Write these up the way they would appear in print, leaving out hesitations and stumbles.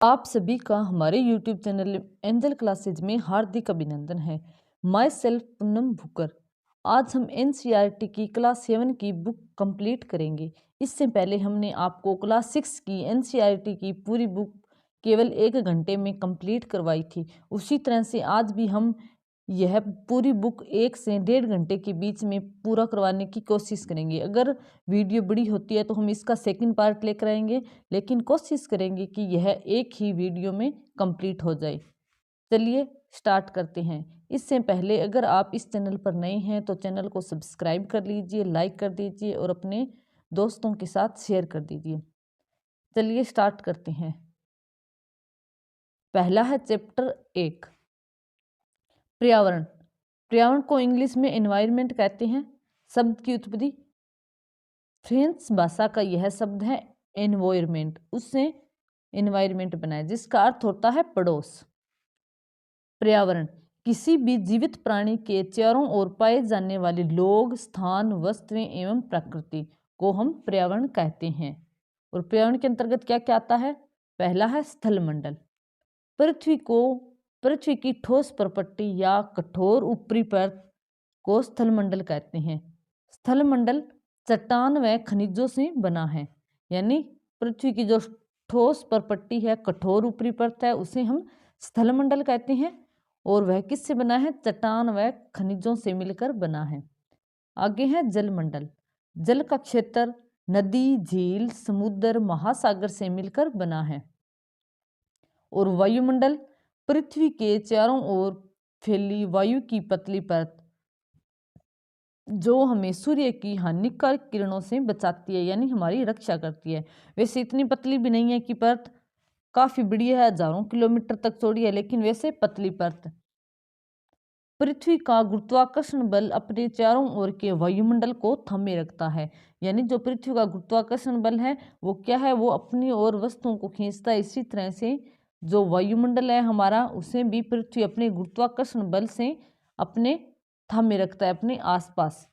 आप सभी का हमारे YouTube चैनल एंजल क्लासेज में हार्दिक अभिनंदन है। Myself Poonam Bhukar. आज हम NCERT की क्लास 7 की बुक कंप्लीट करेंगे। इससे पहले हमने आपको क्लास 6 की NCERT की पूरी बुक केवल 1 घंटे में कंप्लीट करवाई थी। उसी तरह से आज भी हम यह पूरी बुक 1 से 1.5 घंटे के बीच में पूरा करवाने की कोशिश करेंगे। अगर वीडियो बड़ी होती है तो हम इसका सेकंड पार्ट लेकर आएंगे, लेकिन कोशिश करेंगे कि यह एक ही वीडियो में कंप्लीट हो जाए। चलिए स्टार्ट करते हैं। इससे पहले अगर आप इस चैनल पर नए हैं तो चैनल को सब्सक्राइब कर लीजिए, लाइक कर दीजिए और अपने दोस्तों के साथ शेयर कर दीजिए। चलिए स्टार्ट करते हैं। पहला है चैप्टर 1, पर्यावरण। पर्यावरण को इंग्लिश में एनवायरनमेंट कहते हैं। शब्द की उत्पत्ति फ्रेंच भाषा का यह शब्द है एनवायरमेंट, उससे एनवायरमेंट बना है जिसका अर्थ होता है पड़ोस। पर्यावरण किसी भी जीवित प्राणी के चारों ओर पाए जाने वाले लोग, स्थान, वस्तुएं एवं प्रकृति को हम पर्यावरण कहते हैं। और पर्यावरण के अंतर्गत क्या क्या आता है? पहला है स्थलमंडल। पृथ्वी की ठोस प्रपट्टी या कठोर ऊपरी परत को स्थलमंडल कहते हैं। स्थलमंडल चट्टान व खनिजों से बना है, यानी पृथ्वी की जो ठोस प्रपट्टी है, कठोर ऊपरी परत है, उसे हम स्थलमंडल कहते हैं। और वह किससे बना है? चट्टान व खनिजों से मिलकर बना है। आगे है जलमंडल। जल का क्षेत्र नदी, झील, समुद्र, महासागर से मिलकर बना है। और वायुमंडल पृथ्वी के चारों ओर फैली वायु की पतली परत जो हमें सूर्य की हानिकारक किरणों से बचाती है, यानी हमारी रक्षा करती है। वैसे इतनी पतली भी नहीं है कि परत काफी बड़ी है, हजारों किलोमीटर तक चौड़ी है, लेकिन वैसे पतली परत। पृथ्वी का गुरुत्वाकर्षण बल अपने चारों ओर के वायुमंडल को थामे रखता है, यानी जो पृथ्वी का गुरुत्वाकर्षण बल है वो क्या है? वो अपनी ओर वस्तुओं को खींचता है। इसी तरह से जो वायुमंडल है हमारा, उसे भी पृथ्वी अपने गुरुत्वाकर्षण बल से अपने थामे रखता है, अपने आसपास।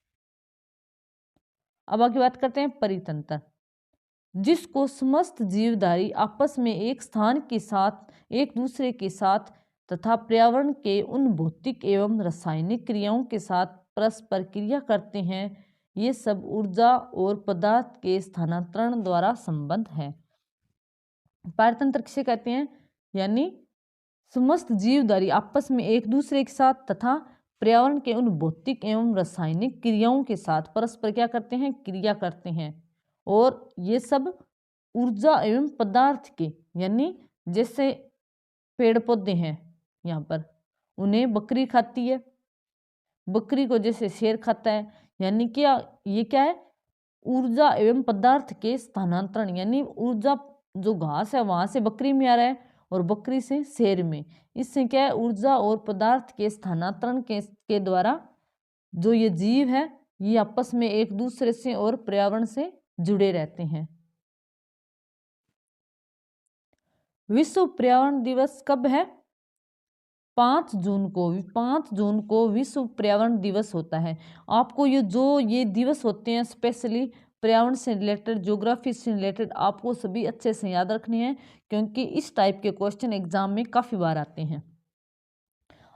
अब आगे बात करते हैं परितंत्र, जिसको समस्त जीवधारी आपस में एक स्थान के साथ, एक दूसरे के साथ तथा पर्यावरण के उन भौतिक एवं रासायनिक क्रियाओं के साथ परस्पर क्रिया करते हैं। ये सब ऊर्जा और पदार्थ के स्थानांतरण द्वारा संबंध है। पारतंत्र किसे कहते हैं? यानी समस्त जीवधारी आपस में एक दूसरे के साथ तथा पर्यावरण के उन भौतिक एवं रासायनिक क्रियाओं के साथ परस्पर क्या करते हैं? क्रिया करते हैं। और ये सब ऊर्जा एवं पदार्थ के, यानी जैसे पेड़ पौधे हैं यहाँ पर, उन्हें बकरी खाती है, बकरी को जैसे शेर खाता है, यानी क्या ये क्या है? ऊर्जा एवं पदार्थ के स्थानांतरण, यानी ऊर्जा जो घास है वहां से बकरी में आ रहा है और बकरी से शेर में। इससे क्या है? ऊर्जा और पदार्थ के स्थानांतरण के द्वारा जो ये जीव है ये आपस में एक दूसरे से और पर्यावरण से जुड़े रहते हैं। विश्व पर्यावरण दिवस कब है? 5 जून को। 5 जून को विश्व पर्यावरण दिवस होता है। आपको ये दिवस होते हैं स्पेशली पर्यावरण से रिलेटेड, ज्योग्राफी से रिलेटेड, आपको सभी अच्छे से याद रखने हैं, क्योंकि इस टाइप के क्वेश्चन एग्जाम में काफी बार आते हैं।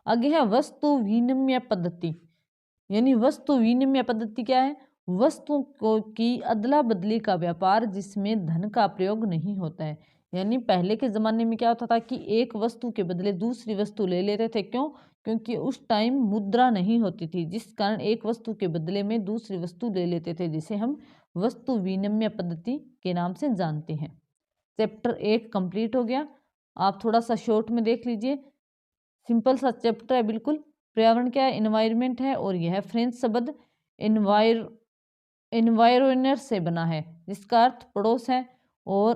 आगे है वस्तु विनिमय पद्धति, यानी वस्तु विनिमय पद्धति क्या है? वस्तु को की अदला बदली का व्यापार जिसमें धन का प्रयोग नहीं होता है। यानी पहले के जमाने में क्या होता था कि एक वस्तु के बदले दूसरी वस्तु ले लेते थे। क्यों? क्योंकि उस टाइम मुद्रा नहीं होती थी, जिस कारण एक वस्तु के बदले में दूसरी वस्तु ले लेते थे, जिसे हम वस्तु विनिमय पद्धति के नाम से जानते हैं। चैप्टर 1 कंप्लीट हो गया। आप थोड़ा सा शॉर्ट में देख लीजिए, सिंपल सा चैप्टर है बिल्कुल। पर्यावरण क्या है? एनवायरमेंट है, और यह फ्रेंच शब्द एनवायरोनर से बना है, जिसका अर्थ पड़ोस है। और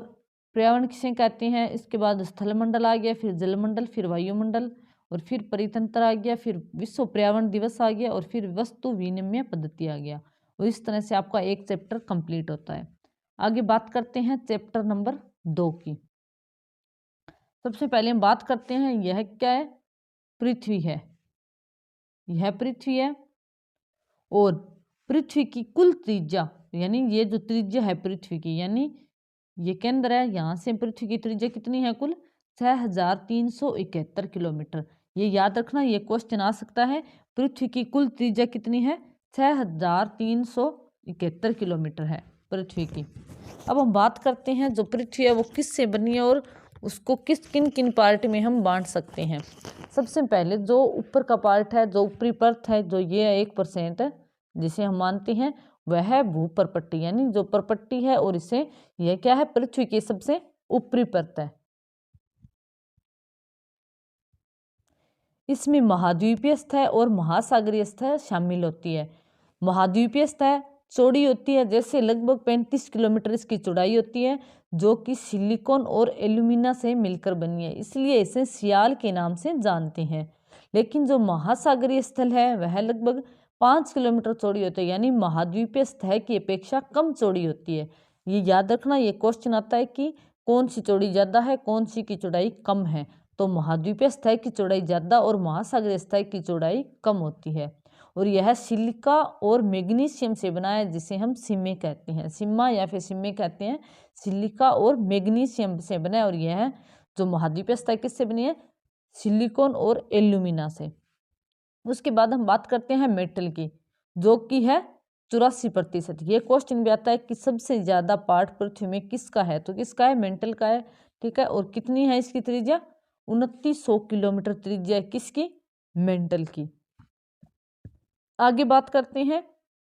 पर्यावरण किसे कहते हैं? इसके बाद स्थलमंडल आ गया, फिर जलमंडल, फिर वायुमंडल, और फिर परितंत्र आ गया, फिर विश्व पर्यावरण दिवस आ गया, और फिर वस्तु विनिमय पद्धति आ गया। और इस तरह से आपका एक चैप्टर कंप्लीट होता है। आगे बात करते हैं चैप्टर नंबर 2 की। सबसे पहले हम बात करते हैं, यह क्या है? पृथ्वी है। यह पृथ्वी है, और पृथ्वी की कुल त्रिज्या, यानी ये जो त्रिज्या है पृथ्वी की, यानी ये केंद्र है, यहाँ से पृथ्वी की त्रिज्या कितनी है? कुल 6371 किलोमीटर। ये याद रखना, ये क्वेश्चन आ सकता है। पृथ्वी की कुल त्रिज्या कितनी है? 6371 किलोमीटर है पृथ्वी की। अब हम बात करते हैं जो पृथ्वी है वो किससे बनी है और उसको किन किन पार्ट में हम बांट सकते हैं। सबसे पहले जो ऊपर का पार्ट है, जो ऊपरी परत है, जो ये 1% है जिसे हम मानते हैं, वह है भूपर्पट्टी, यानी जो परपट्टी है, और इसे यह क्या है? पृथ्वी की सबसे ऊपरी परत है। इसमें महाद्वीपीय सतह और महासागरीय सतह शामिल होती है। महाद्वीपीय सतह चौड़ी होती है, जैसे लगभग 35 किलोमीटर इसकी चौड़ाई होती है, जो कि सिलिकॉन और एल्यूमिना से मिलकर बनी है, इसलिए इसे सियाल के नाम से जानते हैं। लेकिन जो महासागरीय स्थल है वह लगभग 5 किलोमीटर चौड़ी होती है, यानी महाद्वीपीय सतह की अपेक्षा कम चौड़ी होती है। ये याद रखना, ये क्वेश्चन आता है कि कौन सी चौड़ी ज़्यादा है, कौन सी की चौड़ाई कम है। तो महाद्वीपीय सतह की चौड़ाई ज़्यादा और महासागरीय सतह की चौड़ाई कम होती है। और यह सिलिका और मैग्नीशियम से बना है, जिसे हम सिम्मे कहते हैं, सिम्मा या फिर सिम्मे कहते हैं। सिलिका और मैग्नीशियम से बना है। और यह जो महाद्वीपीय सतह किससे बनी है? सिलिकॉन और एल्यूमिना से। उसके बाद हम बात करते हैं मेटल की, जो कि है 84%। ये क्वेश्चन भी आता है कि सबसे ज़्यादा पार्ट पृथ्वी में किसका है? तो किसका है? मेटल का है, ठीक है। और कितनी है इसकी त्रिज्या? 2900 किलोमीटर त्रिज्या किसकी? मेटल की। आगे बात करते हैं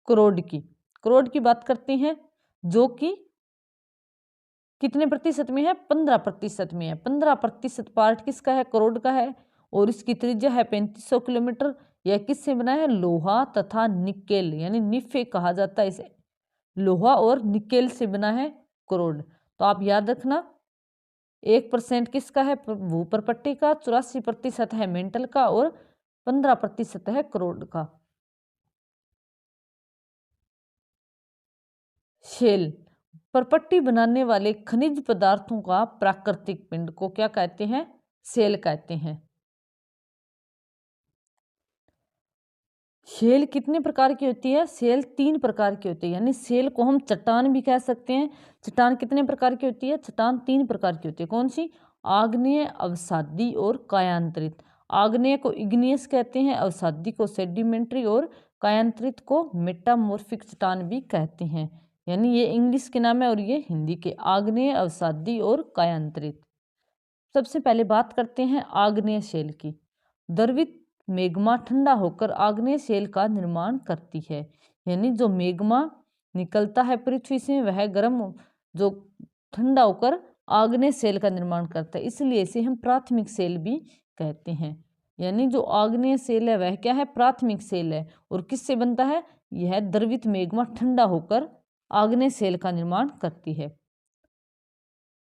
क्रोड की। क्रोड की बात करते हैं, जो कि कितने प्रतिशत में है? 15% में है। 15% पार्ट किसका है? क्रोड का है। और इसकी त्रिज्या है 3500 किलोमीटर। यह किससे बना है? लोहा तथा निकेल, यानी निफे कहा जाता है इसे। लोहा और निकेल से बना है क्रोड। तो आप याद रखना, 1% किसका है? भूपर्पट्टी का, 84% है मेंटल का, और 15% है क्रोड का। शेल, परपट्टी बनाने वाले खनिज पदार्थों का प्राकृतिक पिंड को क्या कहते हैं? शेल कहते हैं। शेल कितने प्रकार की होती है? शेल 3 प्रकार की होती है, यानी शेल को हम चट्टान भी कह सकते हैं। चट्टान कितने प्रकार की होती है? चट्टान 3 प्रकार की होती है। कौन सी? आग्नेय, अवसादी और कायांतरित। आग्नेय को इग्नियस कहते हैं, अवसादी को सेडिमेंट्री, और कायांतरित को मेटामॉर्फिक चट्टान भी कहते हैं। यानी ये इंग्लिश के नाम है और ये हिंदी के। आग्नेय, अवसादी और कायांतरित। सबसे पहले बात करते हैं आग्नेय शेल की। द्रवित मेग्मा ठंडा होकर आग्नेय शेल का निर्माण करती है, यानी जो मेग्मा निकलता है पृथ्वी से वह गर्म जो ठंडा होकर आग्नेय शेल का निर्माण करता है, इसलिए इसे हम प्राथमिक शेल भी कहते हैं। यानी जो आग्नेय शेल है वह क्या है? प्राथमिक शेल है। और किससे बनता है? यह द्रवित मेग्मा ठंडा होकर आग्नेय शेल का निर्माण करती है।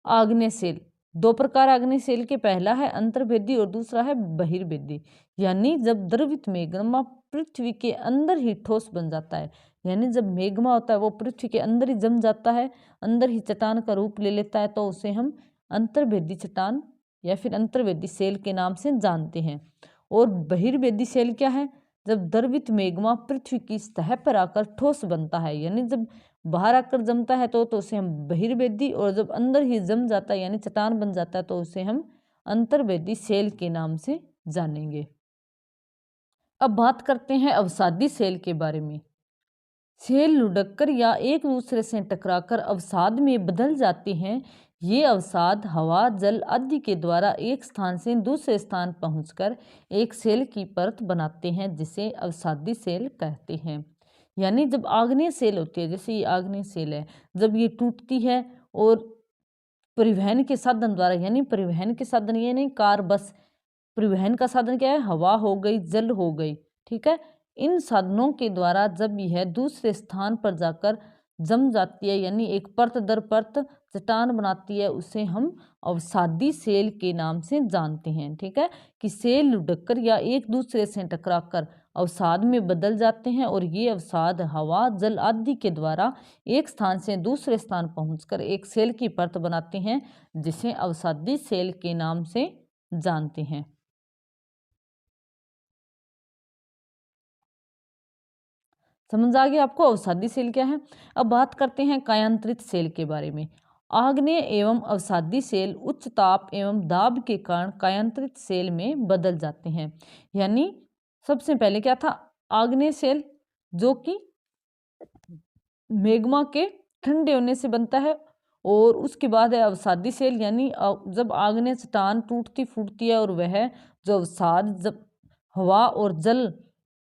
आग्नेय शेल 2 प्रकार आग्नेय शेल के, पहला है अंतर्भेदी और दूसरा है बहिर्भेदी। यानी जब द्रवित मेग्मा पृथ्वी के अंदर ही ठोस बन जाता है, यानी जब मेग्मा होता है वो पृथ्वी के अंदर ही जम जाता है, अंदर ही चट्टान का रूप ले लेता है, तो उसे हम अंतर्भेदी चट्टान या फिर अंतर्भेदी शेल के नाम से जानते हैं। और बहिर्भेदी शेल क्या है? जब द्रवित मेग्मा पृथ्वी की सतह पर आकर ठोस बनता है, यानी जब बाहर आकर जमता है तो उसे हम बहिर्भेदी, और जब अंदर ही जम जाता है यानी चट्टान बन जाता है तो उसे हम अंतर्भेदी शेल के नाम से जानेंगे। अब बात करते हैं अवसादी शेल के बारे में। शेल लुढ़ककर या एक दूसरे से टकराकर अवसाद में बदल जाते हैं। ये अवसाद हवा, जल आदि के द्वारा एक स्थान से दूसरे स्थान पहुंचकर एक शेल की परत बनाते हैं, जिसे अवसादी शेल कहते हैं। यानी जब आग्नेय शेल होती है, जैसे ये आग्नेय शेल है, जब ये टूटती है और परिवहन के साधन द्वारा, यानी परिवहन के साधन ये नहीं कार बस, परिवहन का साधन क्या है? हवा हो गई, जल हो गई, ठीक है। इन साधनों के द्वारा जब यह दूसरे स्थान पर जाकर जम जाती है, यानी एक परत दर परत चट्टान बनाती है, उसे हम अवसादी शेल के नाम से जानते हैं, ठीक है। कि शेल लुढ़ककर या एक दूसरे से टकराकर अवसाद में बदल जाते हैं, और ये अवसाद हवा, जल आदि के द्वारा एक स्थान से दूसरे स्थान पहुंचकर एक शेल की परत बनाते हैं, जिसे अवसादी शेल के नाम से जानते हैं। समझ आ गया आपको अवसादी शेल क्या है? अब बात करते हैं कायांतरित शेल के बारे में। आग्नेय एवं अवसादी सेल उच्च ताप एवं दाब के कारण कायांतरित सेल में बदल जाते हैं। यानी सबसे पहले क्या था, आग्नेय सेल जो कि मैग्मा के ठंडे होने से बनता है, और उसके बाद है अवसादी सेल, यानी जब आग्नेय चट्टान टूटती फूटती है और वह जो अवसाद जब हवा और जल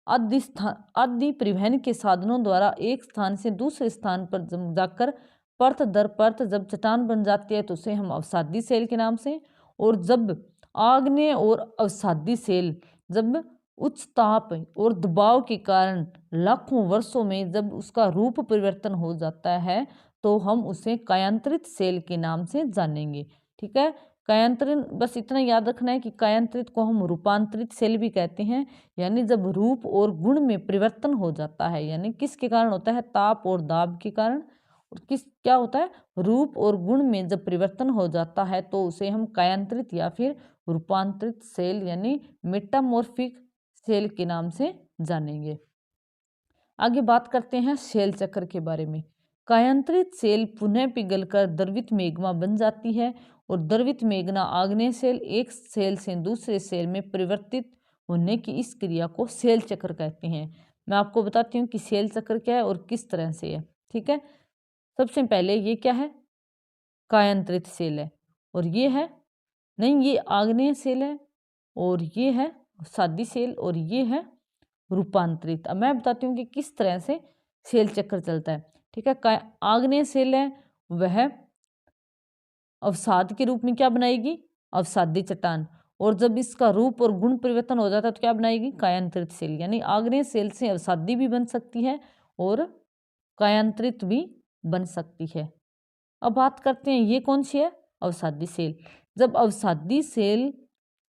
आदि परिवहन के साधनों द्वारा एक स्थान से दूसरे स्थान पर जाकर परत दर परत जब चट्टान बन जाती है तो उसे हम अवसादी सेल के नाम से, और जब आग्नेय और अवसादी सेल जब उच्च ताप और दबाव के कारण लाखों वर्षों में जब उसका रूप परिवर्तन हो जाता है तो हम उसे कायांतरित सेल के नाम से जानेंगे। ठीक है, कायांतरण बस इतना याद रखना है कि कायांतरित को हम रूपांतरित सेल भी कहते हैं। यानी जब रूप और गुण में परिवर्तन हो जाता है, यानी किसके कारण होता है, ताप और दाब के कारण, और क्या होता है, रूप और गुण में जब परिवर्तन हो जाता है तो उसे हम कायांतरित या फिर रूपांतरित सेल यानी मेटामॉर्फिक सेल के नाम से जानेंगे। आगे बात करते हैं सेल चक्र के बारे में। कायांतरित सेल पुनः पिघलकर द्रवित मैग्मा बन जाती है, और द्रवित मैग्मा आग्नेय सेल एक सेल से दूसरे सेल में परिवर्तित होने की इस क्रिया को सेल चक्र कहते हैं। मैं आपको बताती हूँ कि सेल चक्र क्या है और किस तरह से है। ठीक है, सबसे पहले ये क्या है, कायांतरित सेल है, और ये है नहीं, ये आग्नेय सेल है, और ये है सादी सेल, और ये है रूपांतरित। अब मैं बताती हूँ कि किस तरह से सेल चक्र चलता है। ठीक है, आग्नेय सेल है वह अवसाद के रूप में क्या बनाएगी, अवसादी चट्टान, और जब इसका रूप और गुण परिवर्तन हो जाता है तो क्या बनाएगी, कायांतरित सेल। यानी आग्नेय सेल से अवसादी भी बन सकती है और कायांतरित भी बन सकती है। अब बात करते हैं ये कौन सी है, अवसादी सेल। जब अवसादी सेल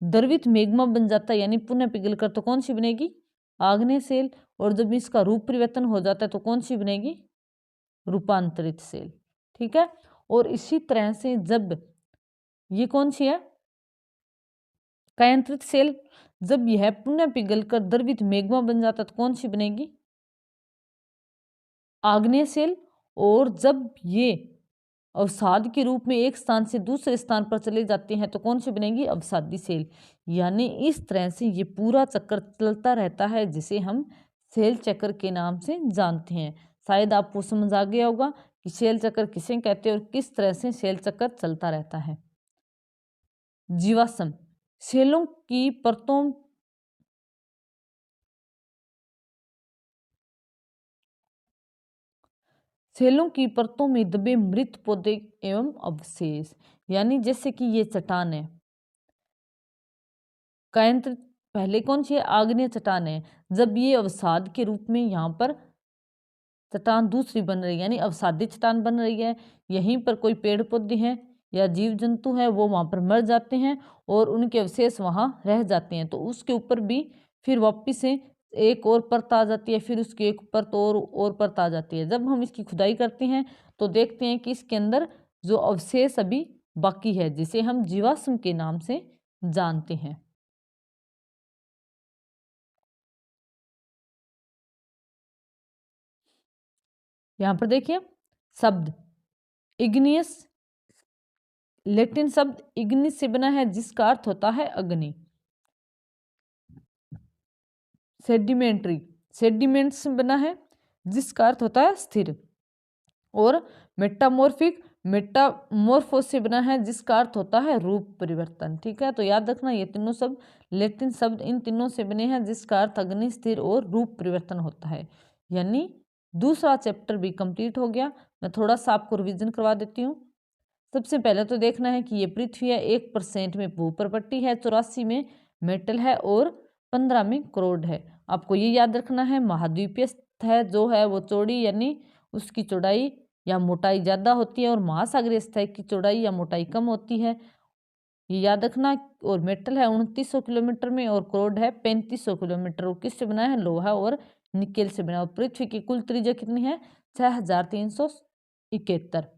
द्रवित मैग्मा बन जाता है यानी पुनः पिघलकर तो कौन सी बनेगी, आग्नेय सेल, और जब इसका रूप परिवर्तन हो जाता है तो कौन सी बनेगी, रूपांतरित सेल। ठीक है, और इसी तरह से जब ये कौन सी है, कायांतरित सेल, जब यह पुनः पिघलकर द्रवित मैग्मा बन जाता है तो कौन सी बनेगी, आग्नेय सेल, और जब ये अवसाद के रूप में एक स्थान से दूसरे स्थान पर चले जाते हैं तो कौन सी बनेगी, अवसादी सेल। यानी इस तरह से ये पूरा चक्र चलता रहता है जिसे हम सेल चक्र के नाम से जानते हैं। शायद आपको समझ आ गया होगा कि सेल चक्र किसे कहते हैं और किस तरह से सेल चक्र चलता रहता है। जीवाश्म, सेलों की परतों सेलों की परतों में दबे मृत पौधे एवं अवशेष, यानी जैसे कि ये चट्टान है, कायांतरित पहले कौन सी है, आग्नेय चट्टान है। जब ये अवसाद के रूप में यहाँ पर चट्टान दूसरी बन रही है यानी अवसादी चट्टान बन रही है, यहीं पर कोई पेड़ पौधे हैं या जीव जंतु हैं वो वहाँ पर मर जाते हैं और उनके अवशेष वहाँ रह जाते हैं, तो उसके ऊपर भी फिर वापिस से एक और परत आ जाती है, फिर उसकी एक परत और परत आ जाती है। जब हम इसकी खुदाई करते हैं तो देखते हैं कि इसके अंदर जो अवशेष अभी बाकी है जिसे हम जीवाश्म के नाम से जानते हैं। यहाँ पर देखिए शब्द इग्नियस, लैटिन शब्द इग्निस से बना है जिसका अर्थ होता है अग्नि। सेडिमेंट्री, सेडिमेंट से बना है जिसका अर्थ होता है स्थिर। और मेटामॉर्फिक, मेटामॉर्फो से बना है जिसका अर्थ होता है रूप परिवर्तन। ठीक है, तो याद रखना ये तीनों शब्द लैटिन शब्द इन तीनों से बने हैं जिसका अर्थ अग्नि, स्थिर और रूप परिवर्तन होता है। यानी दूसरा चैप्टर भी कंप्लीट हो गया। मैं थोड़ा सा आपको रिविजन करवा देती हूँ। सबसे पहले तो देखना है कि ये पृथ्वी है, 1% में भूप्रपट्टी है, 84 में मेटल है और 15 में क्रोड है। आपको ये याद रखना है महाद्वीपीय सतह जो है वो चौड़ी यानी उसकी चौड़ाई या मोटाई ज़्यादा होती है और महासागरीय सतह की चौड़ाई या मोटाई कम होती है, ये याद रखना। और मेटल है 2900 किलोमीटर में और क्रोड है 3500 किलोमीटर। और किससे बना है, लोहा और निकेल से बना। और पृथ्वी की कुल त्रिज्या कितनी है, 6371।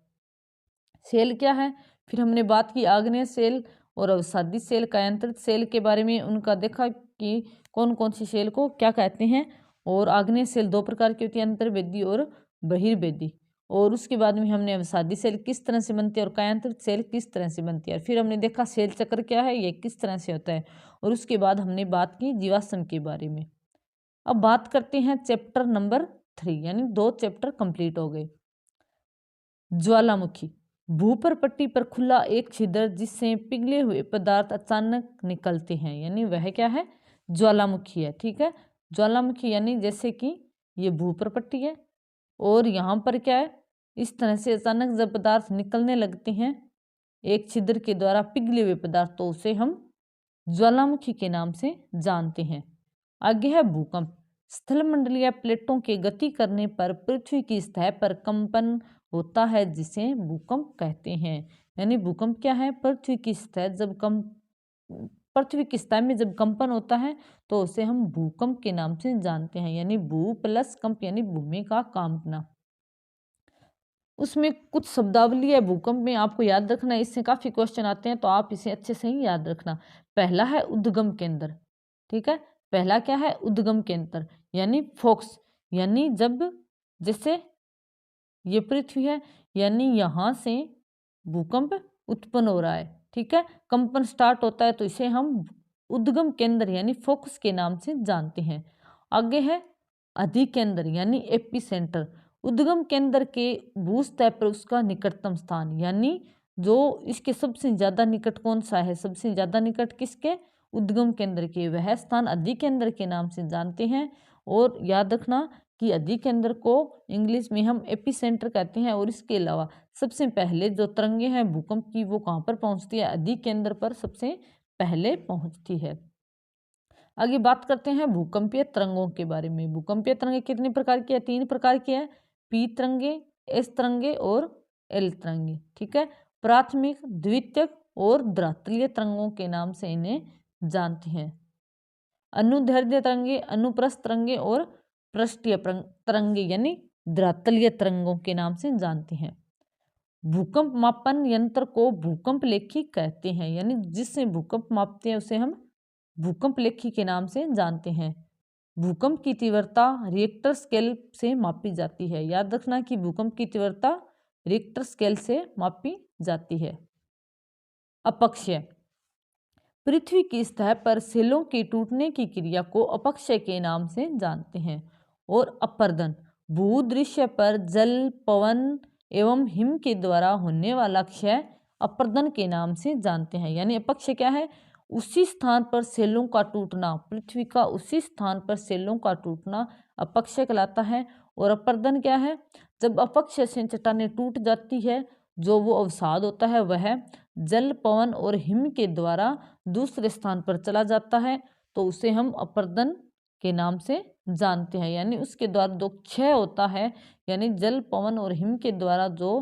सेल क्या है, फिर हमने बात की आग्नेय सेल और अवसादी सेल, कायांतरित सेल के बारे में। उनका देखा कि कौन कौन सी सेल को क्या कहते हैं। और आग्नेय सेल 2 प्रकार की होती है, अंतर्वेदी और बहिर्वेदी। और उसके बाद में हमने अवसादी सेल किस तरह से बनती है और कायांतरित सेल किस तरह से बनती है, फिर हमने देखा सेल चक्र क्या है, ये किस तरह से होता है, और उसके बाद हमने बात की जीवाश्म के बारे में। अब बात करते हैं चैप्टर नंबर 3, यानी 2 चैप्टर कंप्लीट हो गए। ज्वालामुखी, भूपर पट्टी पर खुला एक छिद्र जिससे पिघले हुए पदार्थ अचानक निकलते हैं, यानी वह क्या है, ज्वालामुखी है। ठीक है, ज्वालामुखी यानी जैसे कि ये भूपर पट्टी है और यहाँ पर क्या है, इस तरह से अचानक जब पदार्थ निकलने लगते हैं एक छिद्र के द्वारा पिघले हुए पदार्थ, तो उसे हम ज्वालामुखी के नाम से जानते हैं। आगे है भूकंप, स्थलमंडलीय प्लेटों के गति करने पर पृथ्वी की सतह पर कंपन होता है जिसे भूकंप कहते हैं। यानी भूकंप क्या है, पृथ्वी की सतह में जब कंपन होता है तो उसे हम भूकंप के नाम से जानते हैं। यानी भू प्लस कंप यानी भूमि का कांपना। उसमें कुछ शब्दावली है भूकंप में, आपको याद रखना है, इससे काफी क्वेश्चन आते हैं तो आप इसे अच्छे से ही याद रखना। पहला है उद्गम केंद्र। ठीक है, पहला क्या है, उद्गम केंद्र यानी फोक्स, यानी जब जैसे ये पृथ्वी है, यानी यहाँ से भूकंप उत्पन्न हो रहा है। ठीक है, कंपन स्टार्ट होता है तो इसे हम उद्गम केंद्र यानी फोकस के नाम से जानते हैं। आगे है अधिकेंद्र यानी एपिसेंटर, उद्गम केंद्र के भूसतह पर उसका निकटतम स्थान, यानी जो इसके सबसे ज्यादा निकट कौन सा है, सबसे ज्यादा निकट किसके, उद्गम केंद्र के, वह स्थान अधिकेंद्र के नाम से जानते हैं। और याद रखना कि अधिकेंद्र को इंग्लिश में हम एपिसेंटर कहते हैं। और इसके अलावा सबसे पहले जो तरंगे हैं भूकंप की वो कहाँ पर पहुंचती है, अधिकेंद्र पर सबसे पहले पहुंचती है। आगे बात करते हैं भूकंपीय तरंगों के बारे में। भूकंपीय तरंगे कितने प्रकार की है, 3 प्रकार की है, पी तरंगे, एस तरंगे और एल तरंगे। ठीक है, प्राथमिक, द्वितीयक और द्वितीय तरंगों के नाम से इन्हें जानते हैं। अनुदैर्ध्य तरंगे, अनुप्रस्थ तरंगे और पृष्ठीय तरंगे यानी द्वितीय तरंगों के नाम से जानते हैं। भूकंप मापन यंत्र को भूकंप लेखी कहते हैं, यानी जिससे भूकंप मापते हैं उसे हम भूकंप लेखी के नाम से जानते हैं। भूकंप की तीव्रता रिक्टर स्केल से मापी जाती है। याद रखना कि भूकंप की तीव्रता रिक्टर स्केल से मापी जाती है। अपक्षय, पृथ्वी की सतह पर सेलों के टूटने की क्रिया को अपक्षय के नाम से जानते हैं। और अपर्दन, भूदृश्य पर जल, पवन एवं हिम के द्वारा होने वाला क्षय अपर्दन के नाम से जानते हैं। यानी अपक्षय क्या है, उसी स्थान पर सेलों का टूटना, पृथ्वी का उसी स्थान पर सेलों का टूटना अपक्षय कहलाता है। और अपर्दन क्या है, जब अपक्षय से चट्टानें टूट जाती है, जो वो अवसाद होता है वह जल, पवन और हिम के द्वारा दूसरे स्थान पर चला जाता है, तो उसे हम अपर्दन के नाम से जानते हैं। यानी उसके द्वारा जो क्षय होता है, यानी जल, पवन और हिम के द्वारा जो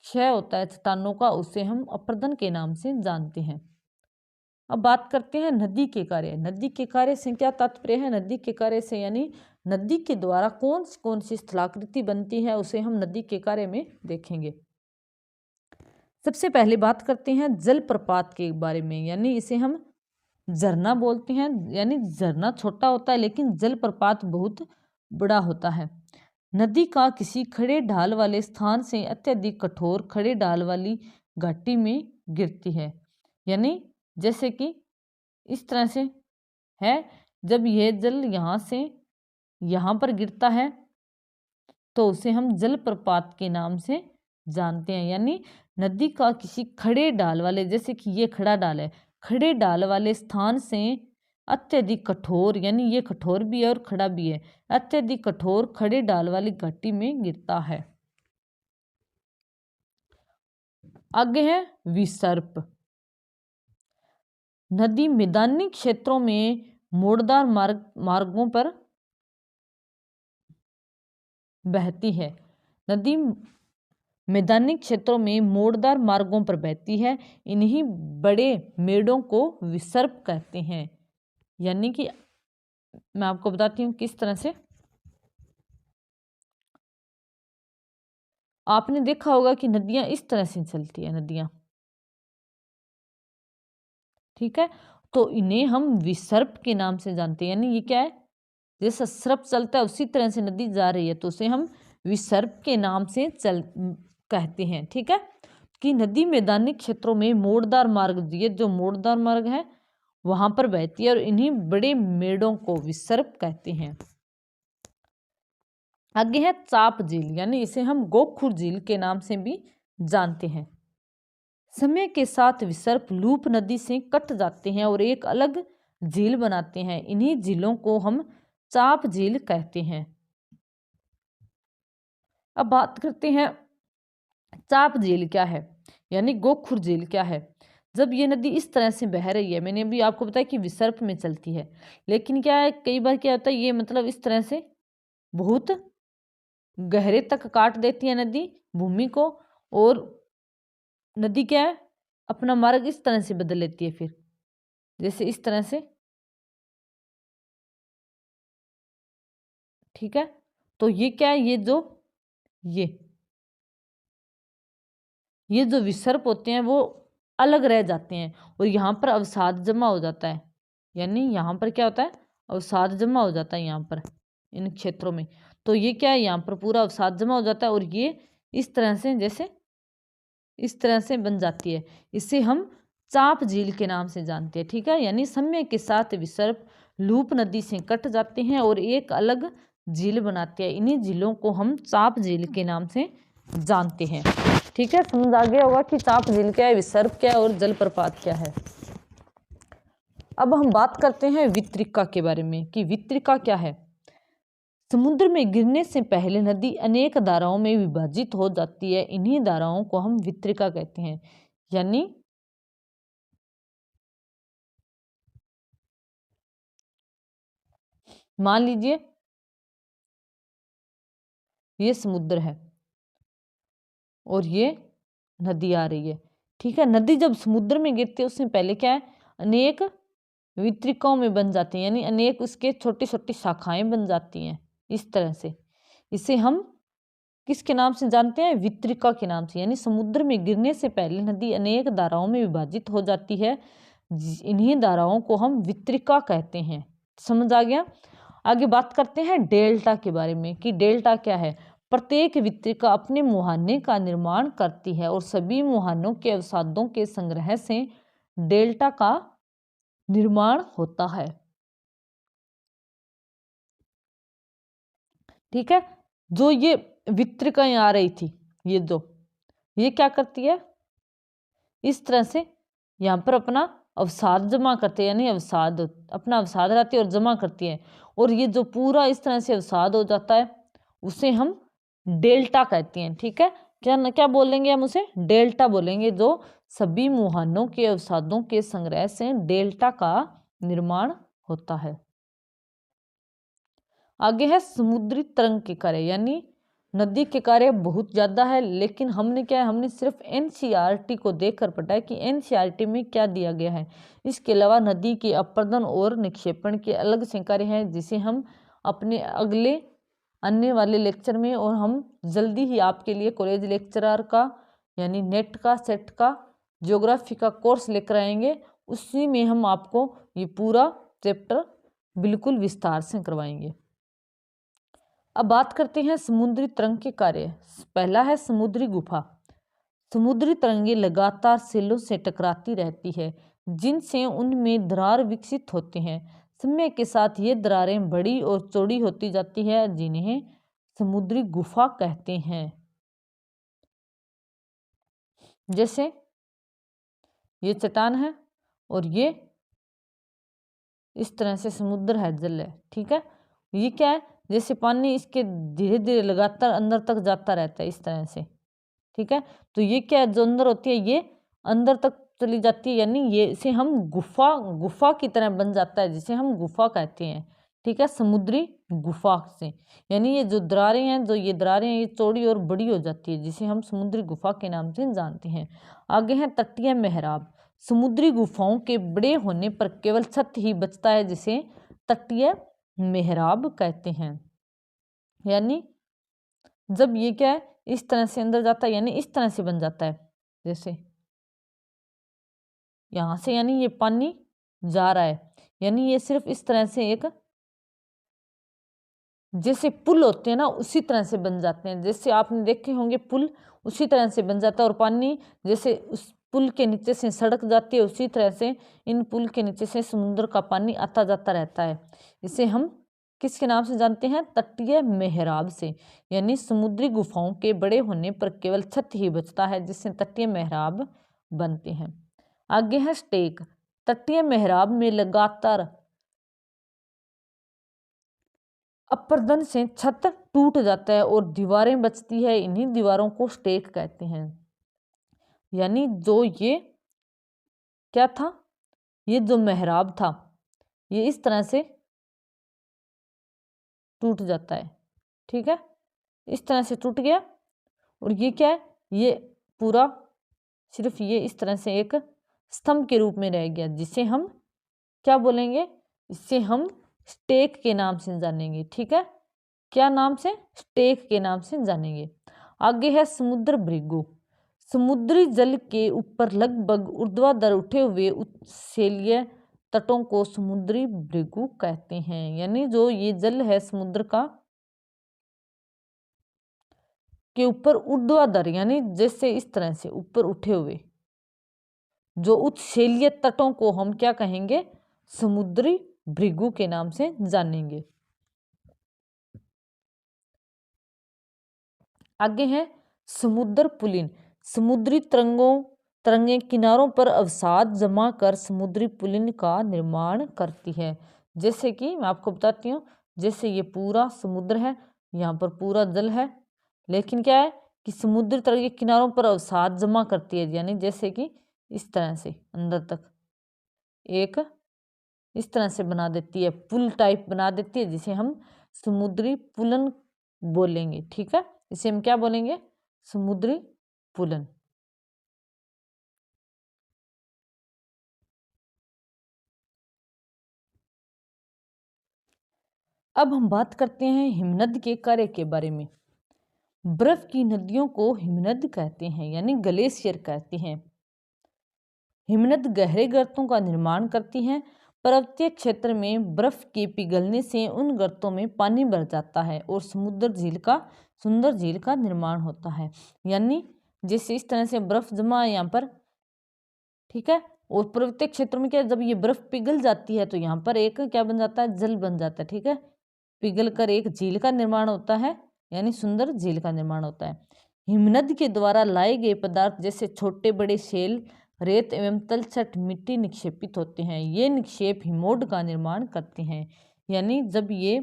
क्षय होता है चट्टानों का, उसे हम अपर्दन के नाम से जानते हैं। अब बात करते हैं नदी के कार्य। नदी के कार्य से क्या तात्पर्य है, नदी के कार्य से यानी नदी के द्वारा कौन सी स्थलाकृति बनती है, उसे हम नदी के कार्य में देखेंगे। सबसे पहले बात करते हैं जलप्रपात के बारे में, यानी इसे हम झरना बोलते हैं। यानी झरना छोटा होता है लेकिन जलप्रपात बहुत बड़ा होता है। नदी का किसी खड़े ढाल वाले स्थान से अत्यधिक कठोर खड़े ढाल वाली घाटी में गिरती है। यानी जैसे कि इस तरह से है, जब यह जल यहाँ से यहाँ पर गिरता है तो उसे हम जलप्रपात के नाम से जानते हैं। यानी नदी का किसी खड़े ढाल वाले, जैसे कि ये खड़ा ढाल है, खड़े ढाल वाले स्थान से अत्यधिक कठोर, यानी ये कठोर भी है और खड़ा भी है, अत्यधिक कठोर खड़े ढाल वाली घाटी में गिरता है। आगे है विसर्प। नदी मैदानी क्षेत्रों में मोड़दार मार्गों पर बहती है। नदी मैदानी क्षेत्रों में मोड़दार मार्गों पर बहती है। इन्हीं बड़े मेड़ों को विसर्प कहते हैं। यानी कि मैं आपको बताती हूँ किस तरह से। आपने देखा होगा कि नदियां इस तरह से चलती है, नदियां, ठीक है, तो इन्हें हम विसर्प के नाम से जानते हैं। यानी ये क्या है, जैसा सर्प चलता है उसी तरह से नदी जा रही है, तो उसे हम विसर्प के नाम से कहते हैं। ठीक है, कि नदी मैदानी क्षेत्रों में मोड़दार मार्ग, ये जो मोड़दार मार्ग है वहां पर बहती है और इन्हीं बड़े मेड़ों को विसर्प कहते हैं। आगे है चाप झील, यानी इसे हम गोखुर झील के नाम से भी जानते हैं। समय के साथ विसर्प लूप नदी से कट जाते हैं और एक अलग झील बनाते हैं। इन्हीं झीलों को हम चाप झील कहते हैं। अब बात करते हैं चाप झील क्या है, यानी गोखुर झील क्या है। जब ये नदी इस तरह से बह रही है, मैंने अभी आपको बताया कि विसर्प में चलती है, लेकिन क्या है कई बार क्या होता है ये मतलब इस तरह से बहुत गहरे तक काट देती है नदी भूमि को, और नदी क्या है अपना मार्ग इस तरह से बदल लेती है, फिर जैसे इस तरह से। ठीक है, तो ये क्या है, ये जो विसर्प होते हैं वो अलग रह जाते हैं और यहाँ पर अवसाद जमा हो जाता है, यानी यहाँ पर क्या होता है अवसाद जमा हो जाता है यहाँ पर इन क्षेत्रों में। तो ये क्या है यहाँ पर पूरा अवसाद जमा हो जाता है और ये इस तरह से जैसे इस तरह से बन जाती है। इसे हम चाप झील के नाम से जानते हैं। ठीक है, यानी समय के साथ विसर्प लूप नदी से कट जाते हैं और एक अलग झील बनाते हैं। इन्हीं झीलों को हम चाप झील के नाम से जानते हैं। ठीक है, समझ आ गया होगा कि चाप झील क्या है, विसर्प क्या है और जलप्रपात क्या है। अब हम बात करते हैं वितरिका के बारे में कि वितरिका क्या है। समुद्र में गिरने से पहले नदी अनेक धाराओं में विभाजित हो जाती है। इन्हीं धाराओं को हम वितरिका कहते हैं। यानी मान लीजिए ये समुद्र है और ये नदी आ रही है। ठीक है, नदी जब समुद्र में गिरती है उससे पहले क्या है अनेक वितरिकाओं में बन जाती है, यानी अनेक उसके छोटी छोटी शाखाएं बन जाती हैं इस तरह से। इसे हम किसके नाम से जानते हैं, वितरिका के नाम से। यानी समुद्र में गिरने से पहले नदी अनेक धाराओं में विभाजित हो जाती है। इन्हीं धाराओं को हम वितरिका कहते हैं। समझ आ गया। आगे बात करते हैं डेल्टा के बारे में कि डेल्टा क्या है। प्रत्येक वितरिका अपने मुहाने का निर्माण करती है और सभी मुहानों के अवसादों के संग्रह से डेल्टा का निर्माण होता है। ठीक है, जो ये वितरिकाएं आ रही थी ये क्या करती है इस तरह से यहाँ पर अपना अवसाद जमा करते हैं, यानी अपना अवसाद लाती है और जमा करती है। और ये जो पूरा इस तरह से अवसाद हो जाता है उसे हम डेल्टा कहते हैं। ठीक है, क्या बोलेंगे हम उसे डेल्टा बोलेंगे। जो सभी मुहानों के अवसादों के संग्रह से डेल्टा का निर्माण होता है। आगे है समुद्री तरंग के कार्य, यानी नदी के कार्य बहुत ज़्यादा है, लेकिन हमने सिर्फ एनसीईआरटी को देखकर पढ़ा है कि एनसीईआरटी में क्या दिया गया है। इसके अलावा नदी के अपरदन और निक्षेपण के अलग से कार्य हैं, जिसे हम अपने अगले आने वाले लेक्चर में, और हम जल्दी ही आपके लिए कॉलेज लेक्चरर का यानी नेट का सेट का ज्योग्राफी का कोर्स लेकर आएंगे। उसी में हम आपको ये पूरा चैप्टर बिल्कुल विस्तार से करवाएंगे। अब बात करते हैं समुद्री तरंग के कार्य। पहला है समुद्री गुफा। समुद्री तरंगें लगातार सेलों से टकराती रहती है, जिनसे उनमें दरार विकसित होते हैं। समय के साथ ये दरारें बड़ी और चौड़ी होती जाती है, जिन्हें समुद्री गुफा कहते हैं। जैसे ये चट्टान है और ये इस तरह से समुद्र है, जल है। ठीक है, ये क्या है जैसे पानी इसके धीरे धीरे लगातार अंदर तक जाता रहता है इस तरह से। ठीक है, तो ये क्या है जो अंदर होती है ये अंदर तक चली जाती है, यानी ये इसे हम गुफा की तरह बन जाता है, जिसे हम गुफा कहते हैं। ठीक है, समुद्री गुफा से, यानी ये जो दरारें हैं ये चौड़ी और बड़ी हो जाती है, जिसे हम समुद्री गुफा के नाम से जानते हैं। आगे है तटीय मेहराब। समुद्री गुफाओं के बड़े होने पर केवल छत ही बचता है, जिसे तटीय मेहराब कहते हैं। यानी जब ये क्या है इस तरह से अंदर जाता है, यानी इस तरह से बन जाता है, जैसे यहां से, यानी ये पानी जा रहा है, यानी ये सिर्फ इस तरह से एक जैसे पुल होते हैं ना उसी तरह से बन जाते हैं। जैसे आपने देखे होंगे पुल उसी तरह से बन जाता है, और पानी जैसे उस पुल के नीचे से सड़क जाती है उसी तरह से इन पुल के नीचे से समुद्र का पानी आता जाता रहता है। इसे हम किसके नाम से जानते हैं? तटीय मेहराब से। यानी समुद्री गुफाओं के बड़े होने पर केवल छत ही बचता है, जिससे तटीय मेहराब बनते हैं। आगे है स्टेक। तटीय मेहराब में लगातार अपरदन से छत टूट जाता है और दीवारें बचती है, इन्हीं दीवारों को स्टेक कहते हैं। यानी जो ये क्या था, ये जो मेहराब था ये इस तरह से टूट जाता है, ठीक है, इस तरह से टूट गया। और ये क्या है, ये पूरा सिर्फ ये इस तरह से एक स्तंभ के रूप में रह गया, जिसे हम क्या बोलेंगे? इसे हम स्टेक के नाम से जानेंगे, ठीक है। क्या नाम से? स्टेक के नाम से जानेंगे। आगे है समुद्र भृगु। समुद्री जल के ऊपर लगभग ऊर्ध्वाधर उठे हुए उत्सेलीय तटों को समुद्री भृगु कहते हैं। यानी जो ये जल है समुद्र का के ऊपर ऊर्ध्वाधर, यानी जैसे इस तरह से ऊपर उठे हुए जो उत्सेलीय तटों को हम क्या कहेंगे? समुद्री भृगु के नाम से जानेंगे। आगे है समुद्र पुलिन। समुद्री तरंगे किनारों पर अवसाद जमा कर समुद्री पुलिन का निर्माण करती है। जैसे कि मैं आपको बताती हूँ, जैसे ये पूरा समुद्र है, यहाँ पर पूरा जल है, लेकिन क्या है कि समुद्री तरंगे किनारों पर अवसाद जमा करती है। यानी जैसे कि इस तरह से अंदर तक एक इस तरह से बना देती है, पुल टाइप बना देती है, जिसे हम समुद्री पुलन बोलेंगे, ठीक है। इसे हम क्या बोलेंगे? समुद्री पुलन। अब हम बात करते हैं हिमनद के कार्य के बारे में। बर्फ की नदियों को हिमनद कहते हैं, यानी ग्लेशियर कहते हैं। हिमनद गहरे गर्तों का निर्माण करती हैं। पर्वतीय क्षेत्र में बर्फ के पिघलने से उन गर्तों में पानी भर जाता है और सुंदर झील का निर्माण होता है। यानी जैसे इस तरह से बर्फ जमा है यहाँ पर, ठीक है, और पर्वतीय क्षेत्र में क्या, जब ये बर्फ पिघल जाती है तो यहाँ पर एक क्या बन जाता है? जल बन जाता है, ठीक है, पिघल कर एक झील का निर्माण होता है, यानी सुंदर झील का निर्माण होता है। हिमनद के द्वारा लाए गए पदार्थ जैसे छोटे बड़े शेल, रेत एवं तलछट मिट्टी निक्षेपित होते हैं। ये निक्षेप हिमोड का निर्माण करते हैं। यानी जब ये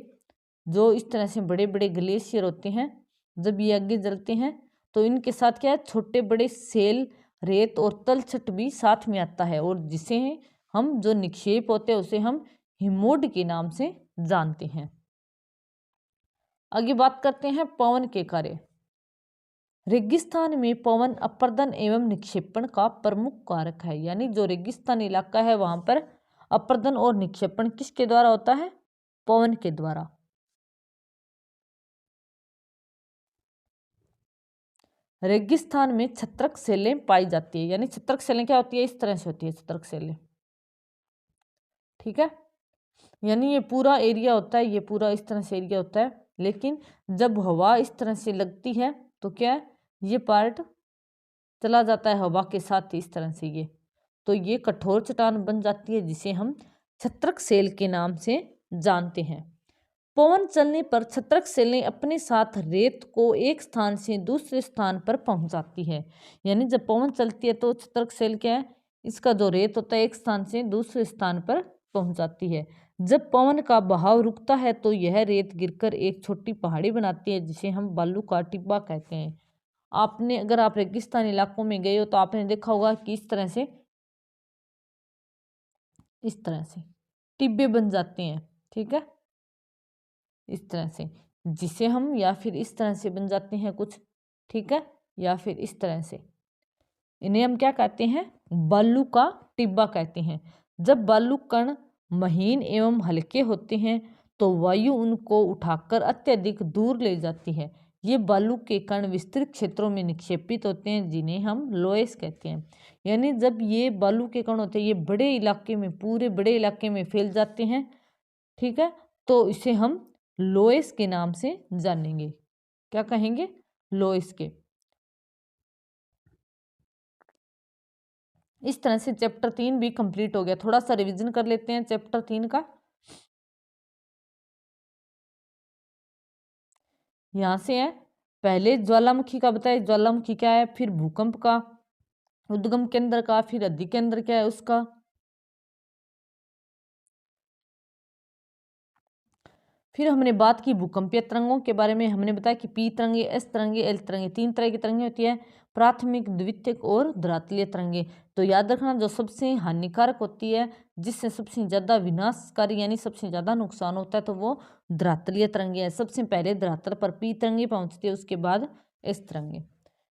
जो इस तरह से बड़े बड़े ग्लेशियर होते हैं, जब ये आगे जलते हैं तो इनके साथ क्या है? छोटे बड़े सेल, रेत और तलछट भी साथ में आता है, और जिसे हम जो निक्षेप होते हैं उसे हम हिमोड के नाम से जानते हैं। आगे बात करते हैं पवन के कार्य। रेगिस्तान में पवन अपरदन एवं निक्षेपण का प्रमुख कारक है। यानी जो रेगिस्तान इलाका है वहां पर अपरदन और निक्षेपण किसके द्वारा होता है? पवन के द्वारा। रेगिस्तान में छत्रक सेलें पाई जाती है। यानी छत्रक सेलें क्या होती है? इस तरह से होती है छत्रक सेलें, ठीक है। यानी ये पूरा एरिया होता है, ये पूरा इस तरह से एरिया होता है, लेकिन जब हवा इस तरह से लगती है तो क्या है? ये पार्ट चला जाता है हवा के साथ इस तरह से, ये तो ये कठोर चट्टान बन जाती है, जिसे हम छत्रक सेल के नाम से जानते हैं। पवन चलने पर छत्रक सेलें अपने साथ रेत को एक स्थान से दूसरे स्थान पर पहुंचाती है। यानी जब पवन चलती है तो छत्रक सेल क्या है? इसका जो रेत होता है एक स्थान से दूसरे स्थान पर पहुंचाती है। जब पवन का बहाव रुकता है तो यह रेत गिरकर एक छोटी पहाड़ी बनाती है, जिसे हम बालू का टिब्बा कहते हैं। आपने अगर आप रेगिस्तान इलाकों में गए हो तो आपने देखा होगा कि इस तरह से टिब्बे बन जाते हैं, ठीक है, इस तरह से, जिसे हम या फिर इस तरह से बन जाते हैं कुछ, ठीक है, या फिर इस तरह से, इन्हें हम क्या कहते हैं? बालू का टिब्बा कहते हैं। जब बालू कण महीन एवं हल्के होते हैं तो वायु उनको उठाकर अत्यधिक दूर ले जाती है। ये बालू के कण विस्तृत क्षेत्रों में निक्षेपित होते हैं, जिन्हें हम लोएस कहते हैं। यानी जब ये बालू के कण होते हैं ये बड़े इलाके में, पूरे बड़े इलाके में फैल जाते हैं, ठीक है, तो इसे हम लोएस के नाम से जानेंगे। क्या कहेंगे? लोएस के। इस तरह से चैप्टर 3 भी कंप्लीट हो गया। थोड़ा सा रिवीजन कर लेते हैं चैप्टर 3 का। यहाँ से है, पहले ज्वालामुखी का बताया, ज्वालामुखी क्या है, फिर भूकंप का, उद्गम केंद्र का, फिर अधिक केंद्र क्या है उसका, फिर हमने बात की भूकंपीय तरंगों के बारे में। हमने बताया कि पी तरंगे, एस तरंगे, एल तरंगे, 3 तरह की तरंगे होती है, प्राथमिक, द्वितीयक और धरातलीय तरंगे। तो याद रखना, जो सबसे हानिकारक होती है, जिससे सबसे ज्यादा विनाशकारी यानी सबसे ज्यादा नुकसान होता है, तो वो धरातलीय तरंगे है। सबसे पहले धरातल पर पी तरंगे पहुंचती है, उसके बाद एस तरंगे।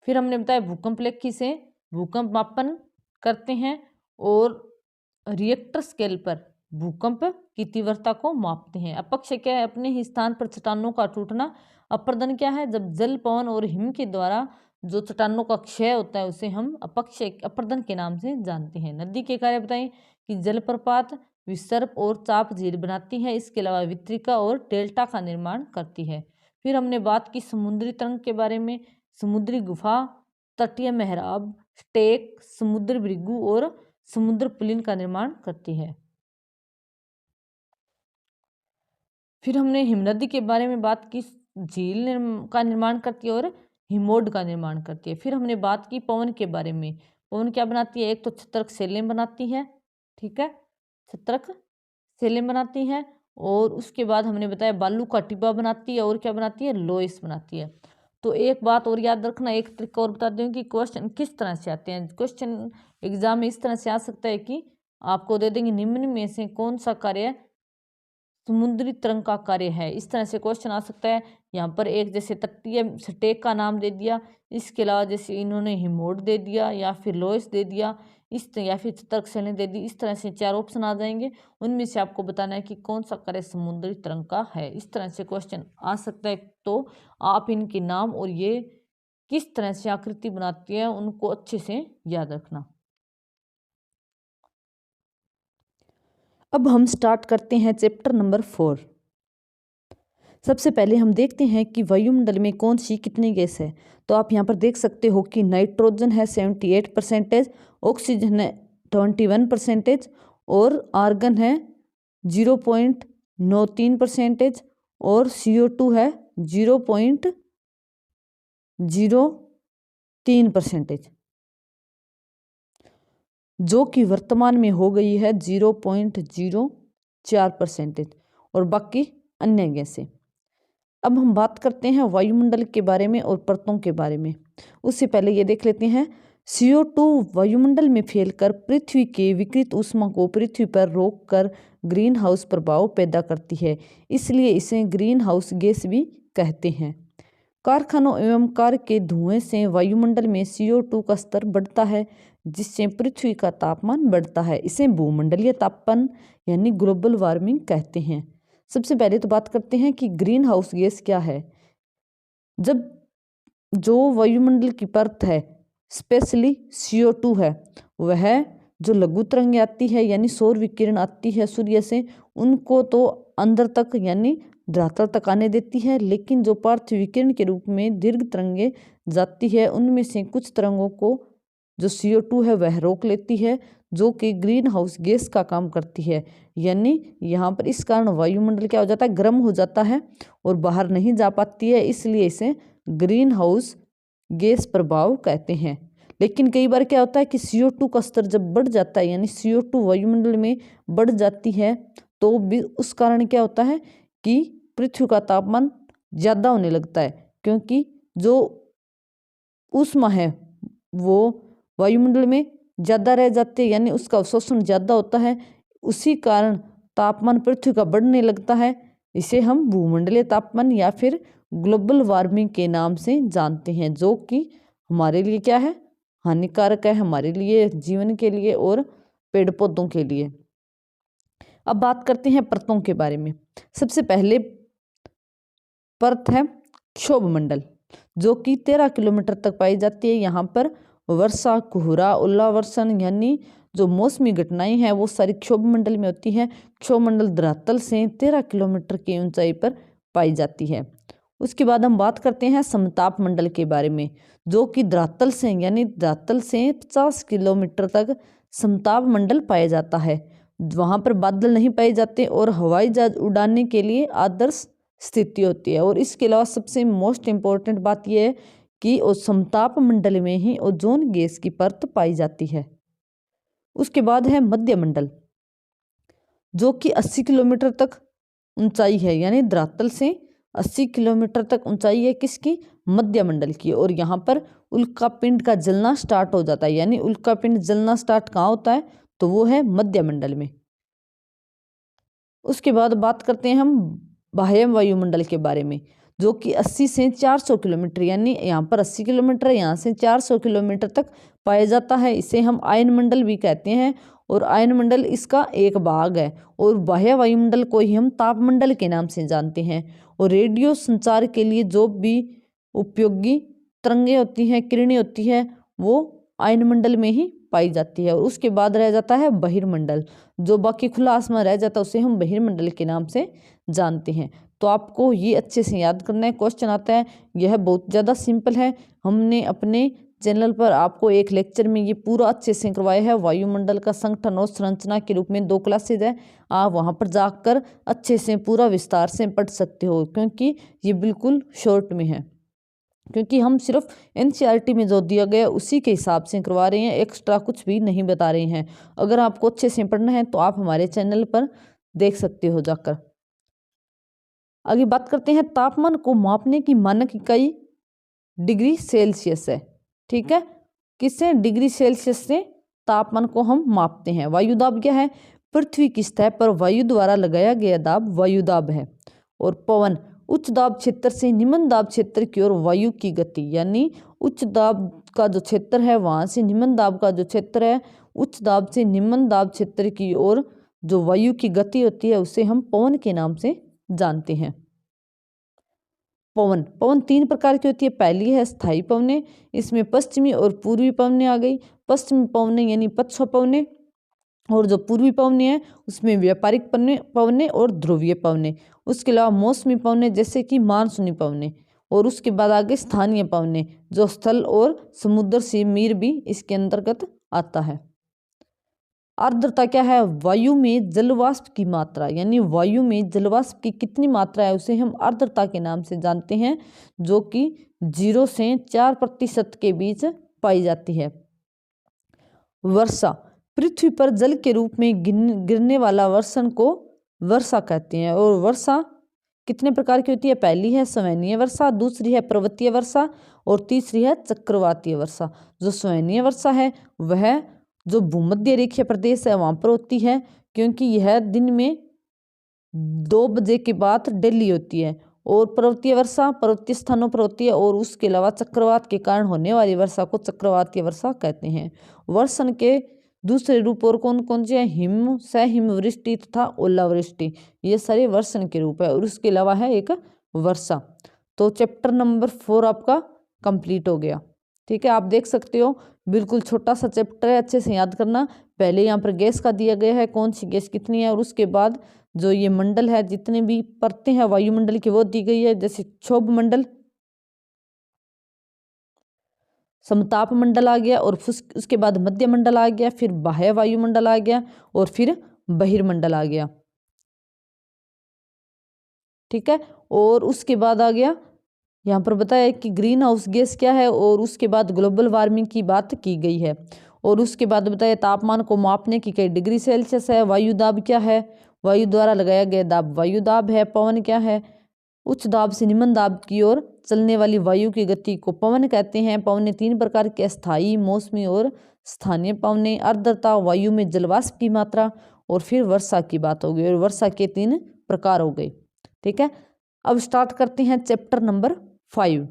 फिर हमने बताया भूकंप लेखी से भूकंप मापन करते हैं और रिएक्टर स्केल पर भूकंप की तीव्रता को मापते हैं। अपक्षय क्या है? अपने ही स्थान पर चट्टानों का टूटना। अपर्दन क्या है? जब जल, पवन और हिम के द्वारा जो चट्टानों का क्षय होता है, उसे हम अपक्षय, अपर्दन के नाम से जानते हैं। नदी के कार्य बताएं कि जलप्रपात, विसर्प और चाप झील बनाती है। इसके अलावा वितरिका और डेल्टा का निर्माण करती है। फिर हमने बात की समुद्री तरंग के बारे में। समुद्री गुफा, तटीय मेहराब, स्टेक, समुद्र भृगु और समुद्र पुलिन का निर्माण करती है। फिर हमने हिमनदी के बारे में बात की, झील का निर्माण करती है और हिमोड का निर्माण करती है। फिर हमने बात की पवन के बारे में। पवन क्या बनाती है? एक तो छत्रक सेलें बनाती है, ठीक है, छत्रक सेलें बनाती है, और उसके बाद हमने बताया बालू का टिब्बा बनाती है, और क्या बनाती है? लोएस बनाती है। तो एक बात और याद रखना, एक ट्रिक और बता दूं कि क्वेश्चन किस तरह से आते हैं। क्वेश्चन एग्जाम में इस तरह से आ सकता है कि आपको दे देंगे निम्न में से कौन सा कार्य समुद्री तरंग का कार्य है। इस तरह से क्वेश्चन आ सकता है। यहाँ पर एक जैसे तटीय स्टेक का नाम दे दिया, इसके अलावा जैसे इन्होंने हिमोड दे दिया, या फिर लोएस दे दिया, या फिर तर्क सेलें दे दी। इस तरह से 4 ऑप्शन आ जाएंगे, उनमें से आपको बताना है कि कौन सा कार्य समुद्री तरंग का है। इस तरह से क्वेश्चन आ सकता है। तो आप इनके नाम और ये किस तरह से आकृति बनाती है उनको अच्छे से याद रखना। अब हम स्टार्ट करते हैं चैप्टर नंबर 4। सबसे पहले हम देखते हैं कि वायुमंडल में कौन सी कितनी गैस है। तो आप यहाँ पर देख सकते हो कि नाइट्रोजन है 78%, ऑक्सीजन है 21% और आर्गन है 0.93% और CO2 है 0.03%, जो कि वर्तमान में हो गई है 0.04%, और बाकी अन्य गैसें। अब हम बात करते हैं वायुमंडल के बारे में और परतों के बारे में। उससे पहले ये देख लेते हैं, CO2 वायुमंडल में फैलकर पृथ्वी के विकृत ऊष्मा को पृथ्वी पर रोककर ग्रीन हाउस प्रभाव पैदा करती है, इसलिए इसे ग्रीन हाउस गैस भी कहते हैं। कारखानों एवं कार के धुएं से वायुमंडल में CO2 का स्तर बढ़ता है, जिससे पृथ्वी का तापमान बढ़ता है। इसे भूमंडलीय तापन यानी ग्लोबल वार्मिंग कहते हैं। सबसे पहले तो बात करते हैं कि ग्रीन हाउस गैस क्या है। जब जो वायुमंडल की परत है, स्पेशली CO2 है, वह जो लघु तरंगें आती है यानी सौर विकिरण आती है सूर्य से, उनको तो अंदर तक यानी धरातल तक आने देती है, लेकिन जो पार्थिव विकिरण के रूप में दीर्घ तरंगें जाती है, उनमें से कुछ तरंगों को जो CO2 है वह रोक लेती है, जो कि ग्रीन हाउस गैस का काम करती है। यानी यहाँ पर इस कारण वायुमंडल क्या हो जाता है? गर्म हो जाता है और बाहर नहीं जा पाती है, इसलिए इसे ग्रीन हाउस गैस प्रभाव कहते हैं। लेकिन कई बार क्या होता है कि CO2 का स्तर जब बढ़ जाता है, यानी CO2 वायुमंडल में बढ़ जाती है, तो भी उस कारण क्या होता है कि पृथ्वी का तापमान ज़्यादा होने लगता है, क्योंकि जो ऊष्मा है वो वायुमंडल में ज़्यादा रह जाती है, यानी उसका अवशोषण ज़्यादा होता है। उसी कारण तापमान पृथ्वी का बढ़ने लगता है। इसे हम भूमंडलीय तापमान या फिर ग्लोबल वार्मिंग के नाम से जानते हैं, जो कि हमारे लिए क्या है? हानिकारक है, हमारे लिए, जीवन के लिए और पेड़ पौधों के लिए। अब बात करते हैं परतों के बारे में। सबसे पहले परत है क्षोभ मंडल, जो कि 13 किलोमीटर तक पाई जाती है। यहाँ पर वर्षा, कोहरा, ओलावर्षण यानी जो मौसमी घटनाएं हैं वो सारी क्षोभ मंडल में होती है। क्षोभ मंडल धरातल से 13 किलोमीटर की ऊंचाई पर पाई जाती है। उसके बाद हम बात करते हैं समताप मंडल के बारे में, जो कि धरातल से यानी धरातल से 50 किलोमीटर तक समताप मंडल पाया जाता है। वहाँ पर बादल नहीं पाए जाते और हवाई जहाज उड़ाने के लिए आदर्श स्थिति होती है। और इसके अलावा सबसे मोस्ट इम्पोर्टेंट बात यह है कि उस समताप मंडल में ही ओजोन गैस की परत पाई जाती है। उसके बाद है मध्य मंडल, जो कि 80 किलोमीटर तक ऊंचाई है, यानी धरातल से 80 किलोमीटर तक ऊंचाई है किसकी, मध्य मंडल की। और यहाँ पर उल्कापिंड का जलना स्टार्ट हो जाता है, यानी उल्कापिंड जलना स्टार्ट कहाँ होता है, तो वो है मध्य मंडल में। उसके बाद बात करते हैं हम बाह्य वायुमंडल के बारे में, जो कि 80 से 400 किलोमीटर, यानी यहाँ पर 80 किलोमीटर है, यहाँ से 400 किलोमीटर तक पाया जाता है। इसे हम आयन मंडल भी कहते हैं और आयन मंडल इसका एक भाग है। और बाह्य वायुमंडल को ही हम तापमंडल के नाम से जानते हैं। और रेडियो संचार के लिए जो भी उपयोगी तरंगें होती हैं, किरणें होती है, वो आयन मंडल में ही पाई जाती है। और उसके बाद रह जाता है बहिर्मंडल, जो बाकी खुला आसमान रह जाता है उसे हम बहिर्मंडल के नाम से जानते हैं। तो आपको ये अच्छे से याद करना है। क्वेश्चन आता है, यह बहुत ज़्यादा सिंपल है। हमने अपने चैनल पर आपको एक लेक्चर में ये पूरा अच्छे से करवाया है। वायुमंडल का संगठन और संरचना के रूप में 2 क्लासेज है, आप वहाँ पर जाकर अच्छे से पूरा विस्तार से पढ़ सकते हो, क्योंकि ये बिल्कुल शॉर्ट में है। क्योंकि हम सिर्फ एनसीईआरटी में जो दिया गया उसी के हिसाब से करवा रहे हैं, एक्स्ट्रा कुछ भी नहीं बता रहे हैं। अगर आपको अच्छे से पढ़ना है तो आप हमारे चैनल पर देख सकते हो जाकर। आगे बात करते हैं, तापमान को मापने की मानक इकाई डिग्री सेल्सियस है। ठीक है, किससे, डिग्री सेल्सियस से तापमान को हम मापते हैं। वायुदाब क्या है, पृथ्वी की सतह पर वायु द्वारा लगाया गया दाब वायुदाब है। और पवन, उच्च दाब क्षेत्र से निम्न दाब क्षेत्र की ओर वायु की गति, यानी उच्च दाब का जो क्षेत्र है वहां से निम्न दाब का जो क्षेत्र है, उच्च दाब से निम्न दाब क्षेत्र की ओर जो वायु की गति होती है उसे हम पवन के नाम से जानते हैं। पवन 3 प्रकार की होती है। पहली है स्थायी पवनें, इसमें पश्चिमी और पूर्वी पवनें आ गई। पश्चिमी पवनें यानी पछुआ पवनें, और जो पूर्वी पवनें हैं उसमें व्यापारिक पवनें और ध्रुवीय पवनें। उसके अलावा मौसमी पवनें जैसे कि मानसूनी पवनें। और उसके बाद आगे स्थानीय पवनें, जो स्थल और समुद्र से मीर भी इसके अंतर्गत आता है। आर्द्रता क्या है, वायु में जलवाष्प की मात्रा, यानी वायु में जलवाष्प की कितनी मात्रा है उसे हम आर्द्रता के नाम से जानते हैं, जो कि 0 से 4% के बीच पाई जाती है। वर्षा, पृथ्वी पर जल के रूप में गिरने वाला वर्षण को वर्षा कहते हैं। और वर्षा कितने प्रकार की होती है, पहली है सवैनीय वर्षा, दूसरी है पर्वतीय वर्षा और तीसरी है चक्रवातीय वर्षा। जो सवैनीय वर्षा है वह जो भूमध्य रेखीय प्रदेश है वहां पर होती है, क्योंकि यह दिन में 2 बजे के बाद डेली होती है। और पर्वतीय वर्षा पर्वतीय स्थानों पर होती है। और उसके अलावा चक्रवात के कारण होने वाली वर्षा को चक्रवातीय वर्षा कहते हैं। वर्षण के दूसरे रूप और कौन कौन से हैं, हिम, सहिमवृष्टि तथा ओलावृष्टि, ये सारे वर्षण के रूप है। और उसके अलावा है एक वर्षा। तो चैप्टर नंबर 4 आपका कंप्लीट हो गया। ठीक है, आप देख सकते हो बिल्कुल छोटा सा चैप्टर है, अच्छे से याद करना। पहले यहाँ पर गैस का दिया गया है, कौन सी गैस कितनी है, और उसके बाद जो ये मंडल है, जितने भी परतें हैं वायुमंडल की वो दी गई है, जैसे क्षोभ मंडल, समताप मंडल आ गया, और उसके बाद मध्य मंडल आ गया, फिर बाह्य वायुमंडल आ गया, और फिर बहिर्मंडल आ गया। ठीक है, और उसके बाद आ गया यहाँ पर बताया कि ग्रीन हाउस गैस क्या है, और उसके बाद ग्लोबल वार्मिंग की बात की गई है। और उसके बाद बताया तापमान को मापने की कई डिग्री सेल्सियस है। वायुदाब क्या है, वायु द्वारा लगाया गया दाब वायुदाब है। पवन क्या है, उच्च दाब से निम्न दाब की ओर चलने वाली वायु की गति को पवन कहते हैं। पवनें 3 प्रकार के, स्थायी, मौसमी और स्थानीय पवनें। आर्द्रता, वायु में जलवाष्प की मात्रा, और फिर वर्षा की बात हो गई, और वर्षा के 3 प्रकार हो गए। ठीक है, अब स्टार्ट करते हैं चैप्टर नंबर 5,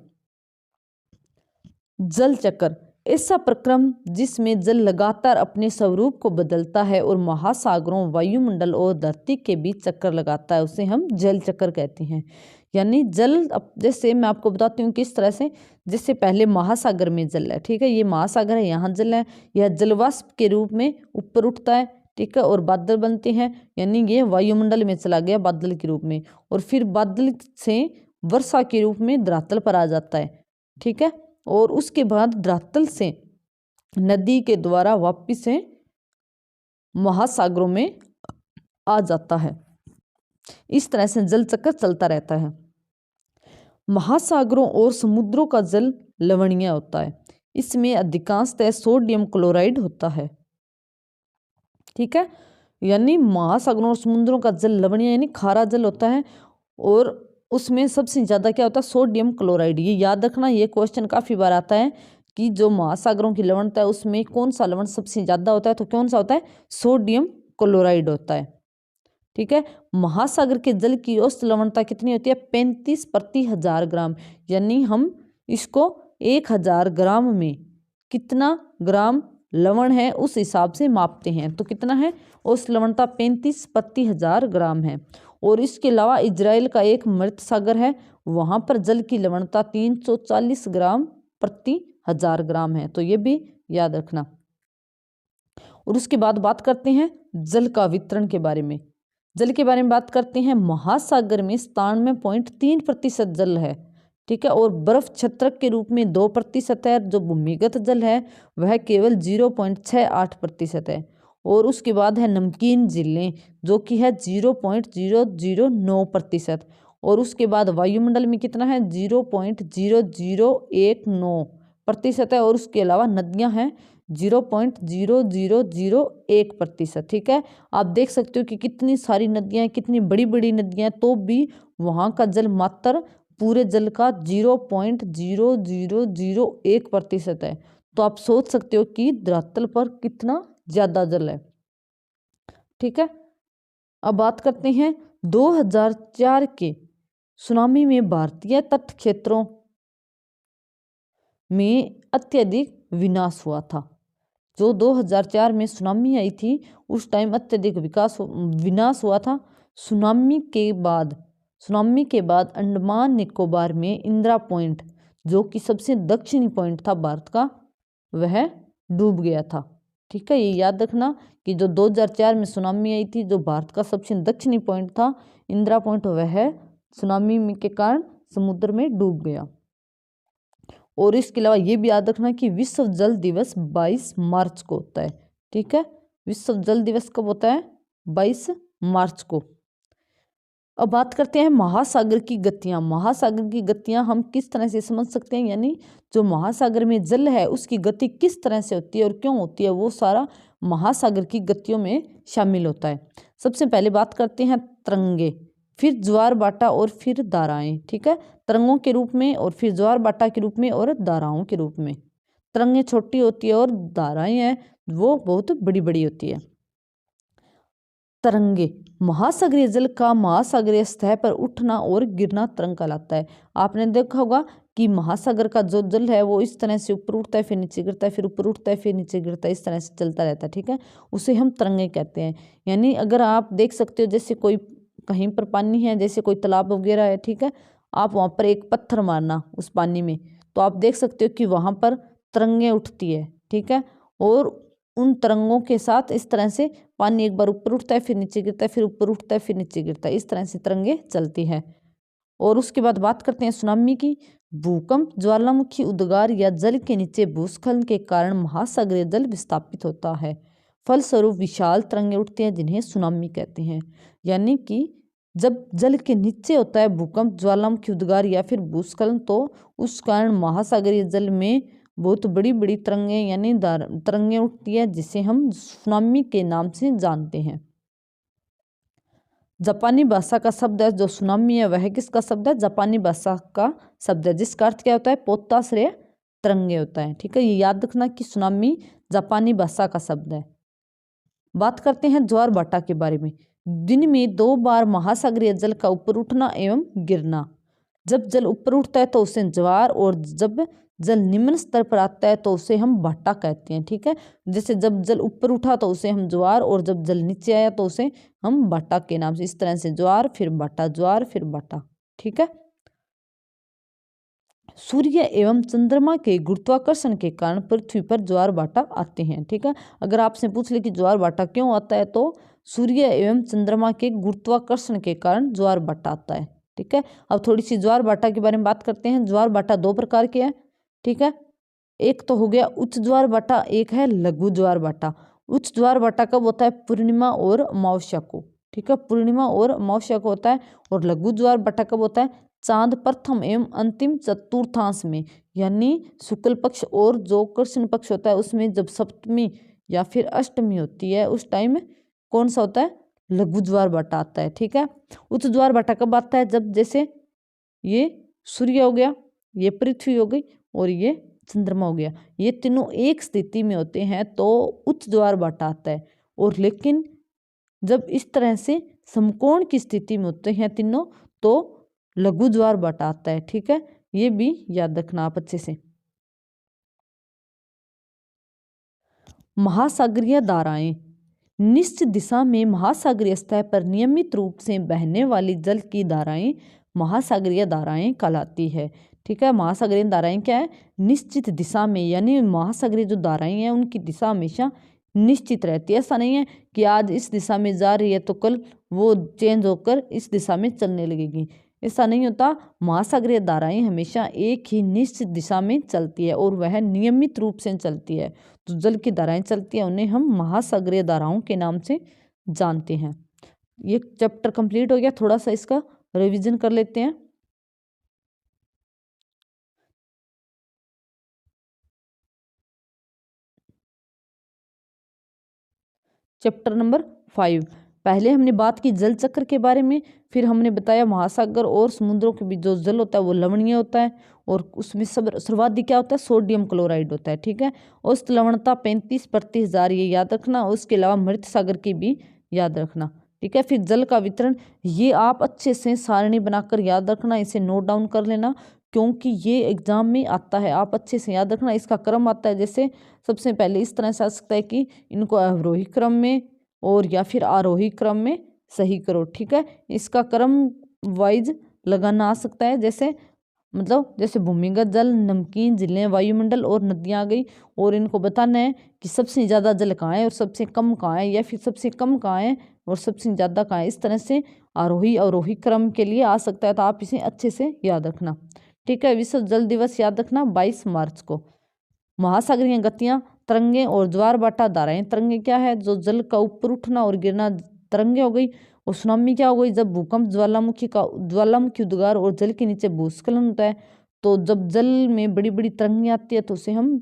जल चक्र। ऐसा प्रक्रम जिसमें जल लगातार अपने स्वरूप को बदलता है और महासागरों, वायुमंडल और धरती के बीच चक्कर लगाता है, उसे हम जल चक्र कहते हैं। यानी जल, जैसे मैं आपको बताती हूँ किस तरह से, जैसे पहले महासागर में जल है, ठीक है, ये महासागर है, यहाँ जल है, यह जलवाष्प के रूप में ऊपर उठता है, ठीक है, और बादल बनते हैं, यानी ये वायुमंडल में चला गया बादल के रूप में, और फिर बादल से वर्षा के रूप में धरातल पर आ जाता है। ठीक है, और उसके बाद धरातल से नदी के द्वारा वापिस से महासागरों में आ जाता है। इस तरह से जल चक्र चलता रहता है। महासागरों और समुद्रों का जल लवणीय होता है, इसमें अधिकांशतः सोडियम क्लोराइड होता है। ठीक है, यानी महासागरों और समुद्रों का जल लवणीय यानी खारा जल होता है, और उसमें सबसे ज़्यादा क्या होता है, सोडियम क्लोराइड। ये याद रखना, ये क्वेश्चन काफ़ी बार आता है कि जो महासागरों की लवणता है उसमें कौन सा लवण सबसे ज़्यादा होता है, तो कौन सा होता है, सोडियम क्लोराइड होता है। ठीक है, महासागर के जल की औसत लवणता कितनी होती है, 35 प्रति 1000 ग्राम, यानी हम इसको 1000 ग्राम में कितना ग्राम लवण है उस हिसाब से मापते हैं। तो कितना है, औसत लवणता 35 प्रति 1000 ग्राम है। और इसके अलावा इजराइल का एक मृत सागर है, वहाँ पर जल की लवणता 340 ग्राम प्रति 1000 ग्राम है, तो ये भी याद रखना। और उसके बाद बात करते हैं जल का वितरण के बारे में। जल के बारे में बात करते हैं, महासागर में 97.3% जल है। ठीक है, और बर्फ छत्रक के रूप में 2% है। जो भूमिगत जल है वह केवल 0.68% है। और उसके बाद है नमकीन झीलें, जो कि है 0.009%। और उसके बाद वायुमंडल में कितना है, 0.0019% है। और उसके अलावा नदियां हैं 0.0001%। ठीक है, आप देख सकते हो कि कितनी सारी नदियां हैं, कितनी बड़ी बड़ी नदियां, तो भी वहाँ का जल मात्र पूरे जल का 0.0001% है। तो आप सोच सकते हो कि धरातल पर कितना ज़्यादा जल है। ठीक है, अब बात करते हैं 2004 के सुनामी में भारतीय तट क्षेत्रों में अत्यधिक विनाश हुआ था। जो 2004 में सुनामी आई थी उस टाइम अत्यधिक विनाश हुआ था। सुनामी के बाद अंडमान निकोबार में इंदिरा पॉइंट, जो कि सबसे दक्षिणी पॉइंट था भारत का, वह डूब गया था। ठीक है, ये याद रखना कि जो 2004 में सुनामी आई थी, जो भारत का सबसे दक्षिणी पॉइंट था इंदिरा पॉइंट, वह सुनामी के कारण समुद्र में डूब गया। और इसके अलावा ये भी याद रखना कि विश्व जल दिवस 22 मार्च को होता है। ठीक है, विश्व जल दिवस कब होता है, 22 मार्च को। अब बात करते हैं महासागर की गतियाँ। महासागर की गतियाँ हम किस तरह से समझ सकते हैं, यानी जो महासागर में जल है उसकी गति किस तरह से होती है और क्यों होती है, वो सारा महासागर की गतियों में शामिल होता है। सबसे पहले बात करते हैं तरंगे, फिर ज्वार बाटा और फिर धाराएं। ठीक है, तरंगों के रूप में, और फिर ज्वार बाटा के रूप में, और धाराओं के रूप में। तरंगें छोटी होती है और धाराएं हैं वो बहुत बड़ी बड़ी होती है। तरंगे, महासागरीय जल का महासागरीय सतह पर उठना और गिरना तरंग कहलाता है। आपने देखा होगा कि महासागर का जो जल है वो इस तरह से ऊपर उठता है, फिर नीचे गिरता है, फिर ऊपर उठता है, फिर नीचे गिरता है, इस तरह से चलता रहता है। ठीक है, उसे हम तरंगे कहते हैं। यानी अगर आप देख सकते हो, जैसे कोई कहीं पर पानी है, जैसे कोई तालाब वगैरह है, ठीक है, आप वहाँ पर एक पत्थर मारना उस पानी में, तो आप देख सकते हो कि वहाँ पर तरंगे उठती है। ठीक है, और उन तरंगों के साथ इस तरह से पानी एक बार ऊपर उठता है, फिर नीचे गिरता है, फिर ऊपर उठता है, फिर नीचे गिरता है, इस तरह से तरंगे चलती है। और उसके बाद बात करते हैं सुनामी की। भूकंप, ज्वालामुखी उद्गार या जल के नीचे भूस्खलन के कारण महासागरीय जल विस्थापित होता है। फलस्वरूप विशाल तरंगे उठती हैं जिन्हें सुनामी कहते हैं। यानी कि जब जल के नीचे होता है भूकंप, ज्वालामुखी उद्गार या फिर भूस्खलन, तो उस कारण महासागरीय जल में बहुत बड़ी बड़ी तरंगे यानी तरंगे उठती है, जिसे हम सुनामी के नाम से जानते हैं। जापानी भाषा का शब्द है जो सुनामी है, वह किसका शब्द है, जापानी भाषा का शब्द है, जिसका अर्थ क्या होता है, पोताश्रय तरंगे होता है। ठीक है, ये याद रखना कि सुनामी जापानी भाषा का शब्द है। बात करते हैं ज्वार भाटा के बारे में। दिन में 2 बार महासागरीय जल का ऊपर उठना एवं गिरना। जब जल ऊपर उठता है तो उसे ज्वार, और जब जल निम्न स्तर पर आता है तो उसे हम भाटा कहते हैं। ठीक है, जैसे जब जल ऊपर उठा तो उसे हम ज्वार, और जब जल नीचे आया तो उसे हम भाटा के नाम से, इस तरह से ज्वार फिर भाटा, ज्वार फिर भाटा। ठीक है, सूर्य एवं चंद्रमा के गुरुत्वाकर्षण के कारण पृथ्वी पर ज्वार भाटा आते हैं। ठीक है, अगर आपसे पूछ ले कि ज्वार भाटा क्यों आता है तो सूर्य एवं चंद्रमा के गुरुत्वाकर्षण के कारण ज्वार भाटा आता है। ठीक है, अब थोड़ी सी ज्वार भाटा के बारे में बात करते हैं। ज्वार भाटा दो प्रकार के हैं। ठीक है, एक तो हो गया उच्च ज्वार भाटा, एक है लघु ज्वार भाटा। उच्च ज्वार भाटा कब होता है? पूर्णिमा और अमावस्या को। ठीक है, पूर्णिमा और अमावस्या को होता है। और लघु ज्वार भाटा कब होता है? चांद प्रथम एवं अंतिम चतुर्थांश में, यानी शुक्ल पक्ष और जो कृष्ण पक्ष होता है उसमें जब सप्तमी या फिर अष्टमी होती है उस टाइम कौन सा होता है? लघु ज्वार भाटा आता है। ठीक है, उच्च ज्वार भाटा कब आता है? जब जैसे ये सूर्य हो गया, ये पृथ्वी हो गई और ये चंद्रमा हो गया, ये तीनों एक स्थिति में होते हैं तो उच्च ज्वार भाटा आता है। और लेकिन जब इस तरह से समकोण की स्थिति में होते हैं तीनों तो लघु ज्वार भाटा आता है। ठीक है, ये भी याद रखना आप अच्छे से। महासागरीय धाराएं, निश्चित दिशा में महासागरीय सतह पर नियमित रूप से बहने वाली जल की धाराएं महासागरीय धाराएं कहलाती है। ठीक है, महासागरीय धाराएं क्या है? निश्चित दिशा में, यानी महासागरीय जो धाराएं हैं उनकी दिशा हमेशा निश्चित रहती है। ऐसा नहीं है कि आज इस दिशा में जा रही है तो कल वो चेंज होकर इस दिशा में चलने लगेगी, ऐसा नहीं होता। महासागरीय धाराएं हमेशा एक ही निश्चित दिशा में चलती है और वह नियमित रूप से चलती है। तो जल की धाराएं चलती हैं उन्हें हम महासागरीय धाराओं के नाम से जानते हैं। ये चैप्टर कंप्लीट हो गया, थोड़ा सा इसका रिवीजन कर लेते हैं। चैप्टर नंबर 5, पहले हमने बात की जल चक्र के बारे में, फिर हमने बताया महासागर और समुद्रों के बीच जो जल होता है वो लवणीय होता है और उसमें सर्वाधिक क्या होता है? सोडियम क्लोराइड होता है। ठीक है, औसत लवणता 35/1000, ये याद रखना। उसके अलावा मृत सागर की भी याद रखना। ठीक है, फिर जल का वितरण, ये आप अच्छे से सारणी बनाकर याद रखना, इसे नोट डाउन कर लेना क्योंकि ये एग्जाम में आता है। आप अच्छे से याद रखना, इसका क्रम आता है जैसे सबसे पहले इस तरह से आ सकता है कि इनको अवरोही क्रम में और या फिर आरोही क्रम में सही करो। ठीक है, इसका क्रम वाइज लगाना आ सकता है, जैसे मतलब जैसे भूमिगत जल, नमकीन झीलें, वायुमंडल और नदियाँ आ गई और इनको बताना है कि सबसे ज़्यादा जल कहाँ है और सबसे कम कहाँ है, या फिर सबसे कम कहाँ है और सबसे ज़्यादा कहाँ है। इस तरह से आरोही अवरोही क्रम के लिए आ सकता है, तो आप इसे अच्छे से याद रखना। ठीक है, विश्व जल दिवस याद रखना 22 मार्च को। महासागरीय गतियाँ, तरंगे और ज्वार भाटा धाराएं। तरंगे क्या है? जो जल का ऊपर उठना और गिरना, तरंगे हो गई। और सुनामी क्या हो गई? जब भूकंप, ज्वालामुखी उद्गार और जल के नीचे भूस्खलन होता है, तो जब जल में बड़ी बड़ी तरंगे आती है तो उसे हम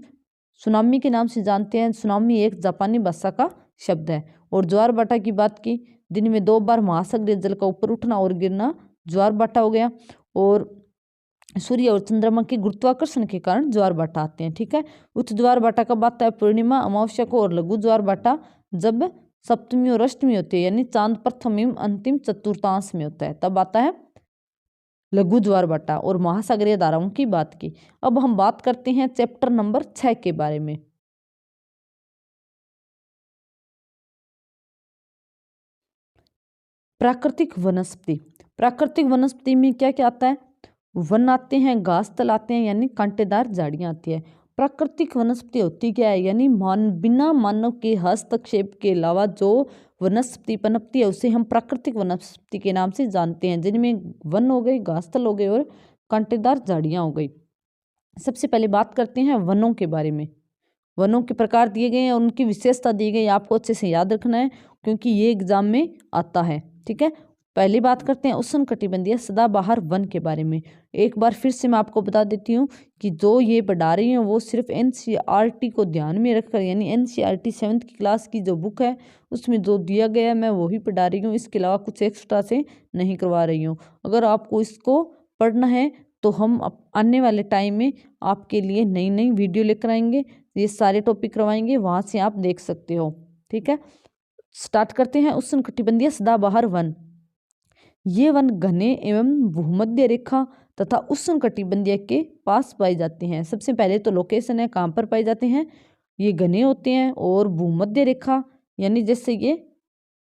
सुनामी के नाम से जानते हैं। सुनामी एक जापानी भाषा का शब्द है। और ज्वार भाटा की बात की, दिन में 2 बार महासागरीय जल का ऊपर उठना और गिरना ज्वार भाटा हो गया। और सूर्य और चंद्रमा के गुरुत्वाकर्षण के कारण ज्वार भाटा आते हैं। ठीक है, उच्च ज्वार भाटा कब आता है? पूर्णिमा अमावस्या को। और लघु ज्वार भाटा जब सप्तमी और अष्टमी होती है, यानी चांद प्रथम एवं अंतिम चतुर्थांश में होता है, तब आता है लघु ज्वार भाटा। और महासागरीय धाराओं की बात की। अब हम बात करते हैं चैप्टर नंबर 6 के बारे में। प्राकृतिक वनस्पति। प्राकृतिक वनस्पति में क्या क्या आता है? वन आते हैं, घास तल आते हैं, यानी कांटेदार झाड़ियाँ आती है। प्राकृतिक वनस्पति होती क्या है? यानी बिना मानव के हस्तक्षेप के अलावा जो वनस्पति पनपती है उसे हम प्राकृतिक वनस्पति के नाम से जानते हैं, जिनमें वन हो गए, घास तल हो गए और कांटेदार झाड़ियाँ हो गई। सबसे पहले बात करते हैं वनों के बारे में। वनों के प्रकार दिए गए हैं, उनकी विशेषता दी गई, आपको अच्छे से याद रखना है क्योंकि ये एग्जाम में आता है। ठीक है, पहली बात करते हैं उष्णकटिबंधीय सदाबहार वन के बारे में। एक बार फिर से मैं आपको बता देती हूँ कि जो ये पढ़ा रही हूँ वो सिर्फ एनसीईआरटी को ध्यान में रखकर, यानी एनसीईआरटी 7th की क्लास की जो बुक है उसमें जो दिया गया है मैं वही पढ़ा रही हूँ, इसके अलावा कुछ एक्स्ट्रा से नहीं करवा रही हूँ। अगर आपको इसको पढ़ना है तो हम आने वाले टाइम में आपके लिए नई नई वीडियो लेकर आएंगे, ये सारे टॉपिक करवाएंगे, वहाँ से आप देख सकते हो। ठीक है, स्टार्ट करते हैं। उष्णकटिबंधीय सदाबहार वन। ये वन घने एवं भूमध्य रेखा तथा उष्णकटिबंधीय के पास पाए जाते हैं। सबसे पहले तो लोकेशन है, कहाँ पर पाए जाते हैं? ये घने होते हैं और भूमध्य रेखा, यानी जैसे ये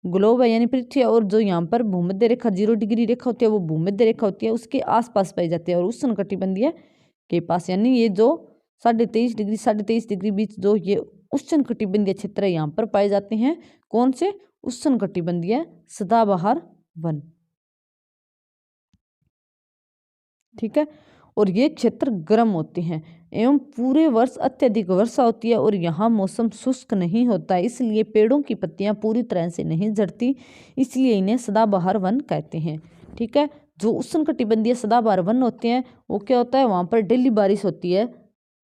ग्लोब है यानी पृथ्वी, और जो यहाँ पर भूमध्य रेखा 0 डिग्री रेखा होती है वो भूमध्य रेखा होती है, उसके आसपास पाई जाती है। और उष्णकटिबंधीय के पास, यानी ये जो 23.5 डिग्री बीच जो ये उष्णकटिबंधीय क्षेत्र है यहाँ पर पाए जाते हैं। कौन से? उष्णकटिबंधीय सदाबहार वन। ठीक है, और ये क्षेत्र गर्म होते हैं एवं पूरे वर्ष अत्यधिक वर्षा होती है और यहाँ मौसम शुष्क नहीं होता है, इसलिए पेड़ों की पत्तियां पूरी तरह से नहीं झड़ती, इसलिए इन्हें सदाबहार वन कहते हैं। ठीक है, जो उष्णकटिबंधीय सदाबहार वन होते हैं वो क्या होता है, वहाँ पर डेली बारिश होती है,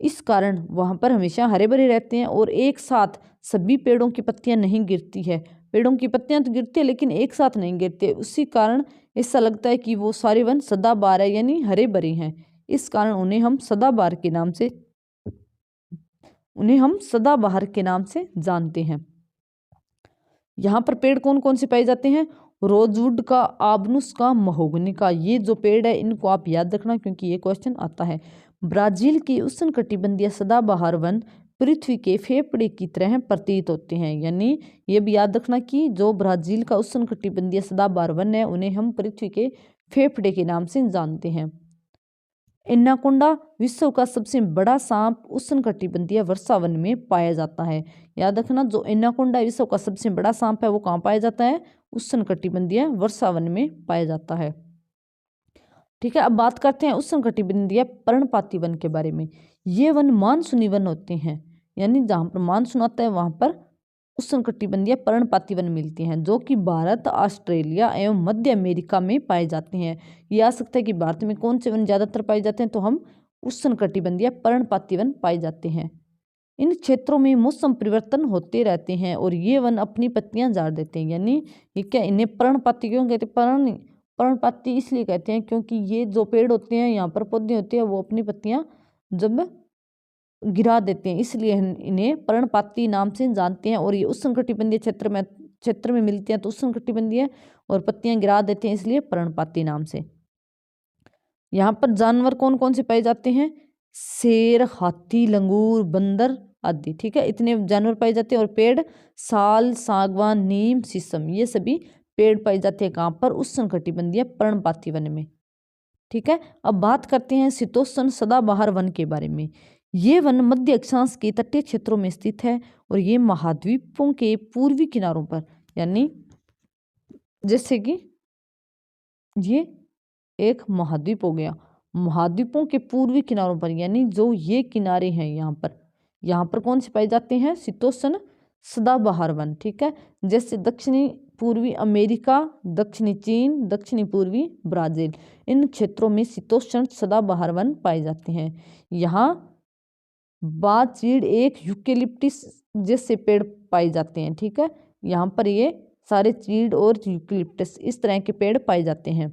इस कारण वहाँ पर हमेशा हरे भरे रहते हैं और एक साथ सभी पेड़ों की पत्तियां नहीं गिरती है। पेड़ों की पत्तियां तो गिरती है लेकिन एक साथ नहीं गिरती है, उसी कारण ऐसा लगता है कि वो सारे वन सदाबहार है, यानी हरे भरे हैं, इस कारण उन्हें हम सदाबहार के नाम से जानते हैं। यहाँ पर पेड़ कौन कौन से पाए जाते हैं? रोजवुड का, आबनुस का, महोगनी का, ये जो पेड़ है इनको आप याद रखना क्योंकि ये क्वेश्चन आता है। ब्राजील की उष्णकटिबंधीय सदाबहार वन पृथ्वी के फेफड़े की तरह प्रतीत होते हैं, यानी ये भी याद रखना कि जो ब्राजील का उष्णकटिबंधीय सदाबहार वन है उन्हें हम पृथ्वी के फेफड़े के नाम से जानते हैं। एनाकोंडा विश्व का सबसे बड़ा सांप उष्णकटिबंधीय वर्षा वन में पाया जाता है। याद रखना, जो एनाकोंडा विश्व का सबसे बड़ा सांप है वो कहाँ पाया जाता है? उष्णकटिबंधीय वर्षा वन में पाया जाता है। ठीक है, अब बात करते हैं उष्णकटिबंधीय पर्णपाती वन के बारे में। ये वन मानसूनी वन होते हैं, यानी जहाँ पर मानसून आता है वहाँ पर उष्णकटिबंधीय पर्णपाती वन मिलते हैं, जो कि भारत, ऑस्ट्रेलिया एवं मध्य अमेरिका में पाए जाते हैं। ये आ सकता है कि भारत में कौन से वन ज़्यादातर पाए जाते हैं, तो हम उष्णकटिबंधीय पर्णपाती वन पाए जाते हैं। इन क्षेत्रों में मौसम परिवर्तन होते रहते हैं और ये वन अपनी पत्तियां झाड़ देते हैं, यानी ये क्या, इन्हें पर्णपाती क्यों कहते हैं? पर्णपाती इसलिए कहते हैं क्योंकि ये जो पेड़ होते हैं, यहाँ पर पौधे होते हैं, वो अपनी पत्तियां जब गिरा देते हैं, इसलिए इन्हें पर्णपाती नाम से जानते हैं। और ये उष्णकटिबंधीय क्षेत्र में मिलते हैं तो उष्णकटिबंधीय, और पत्तियां गिरा देते हैं इसलिए पर्णपाती नाम से। यहाँ पर जानवर कौन कौन से पाए जाते हैं? शेर, हाथी, लंगूर, बंदर आदि। ठीक है, इतने जानवर पाए जाते हैं। और पेड़ साल, सागवान, नीम, शीशम, ये सभी पेड़ पाए जाते हैं कहाँ पर? उष्णकटिबंधीय पर्णपाती वन में। ठीक है, अब बात करते हैं शीतोष्ण सदाबहार वन के बारे में। ये वन मध्य अक्षांश के तटीय क्षेत्रों में स्थित है और ये महाद्वीपों के पूर्वी किनारों पर, यानी जैसे कि ये एक महाद्वीप हो गया, महाद्वीपों के पूर्वी किनारों पर, यानी जो ये किनारे हैं यहाँ पर कौन से पाए जाते हैं? शीतोष्ण सदाबहार वन। ठीक है, जैसे दक्षिणी पूर्वी अमेरिका, दक्षिणी चीन, दक्षिणी पूर्वी ब्राजील, इन क्षेत्रों में शीतोष्ण सदाबहार वन पाए जाते हैं। यहाँ बाज, चीड़, एक यूकेलिप्टिस जैसे पेड़ पाए जाते हैं। ठीक है, यहाँ पर ये सारे चीड़ और यूकेलिप्टिस इस तरह के पेड़ पाए जाते हैं।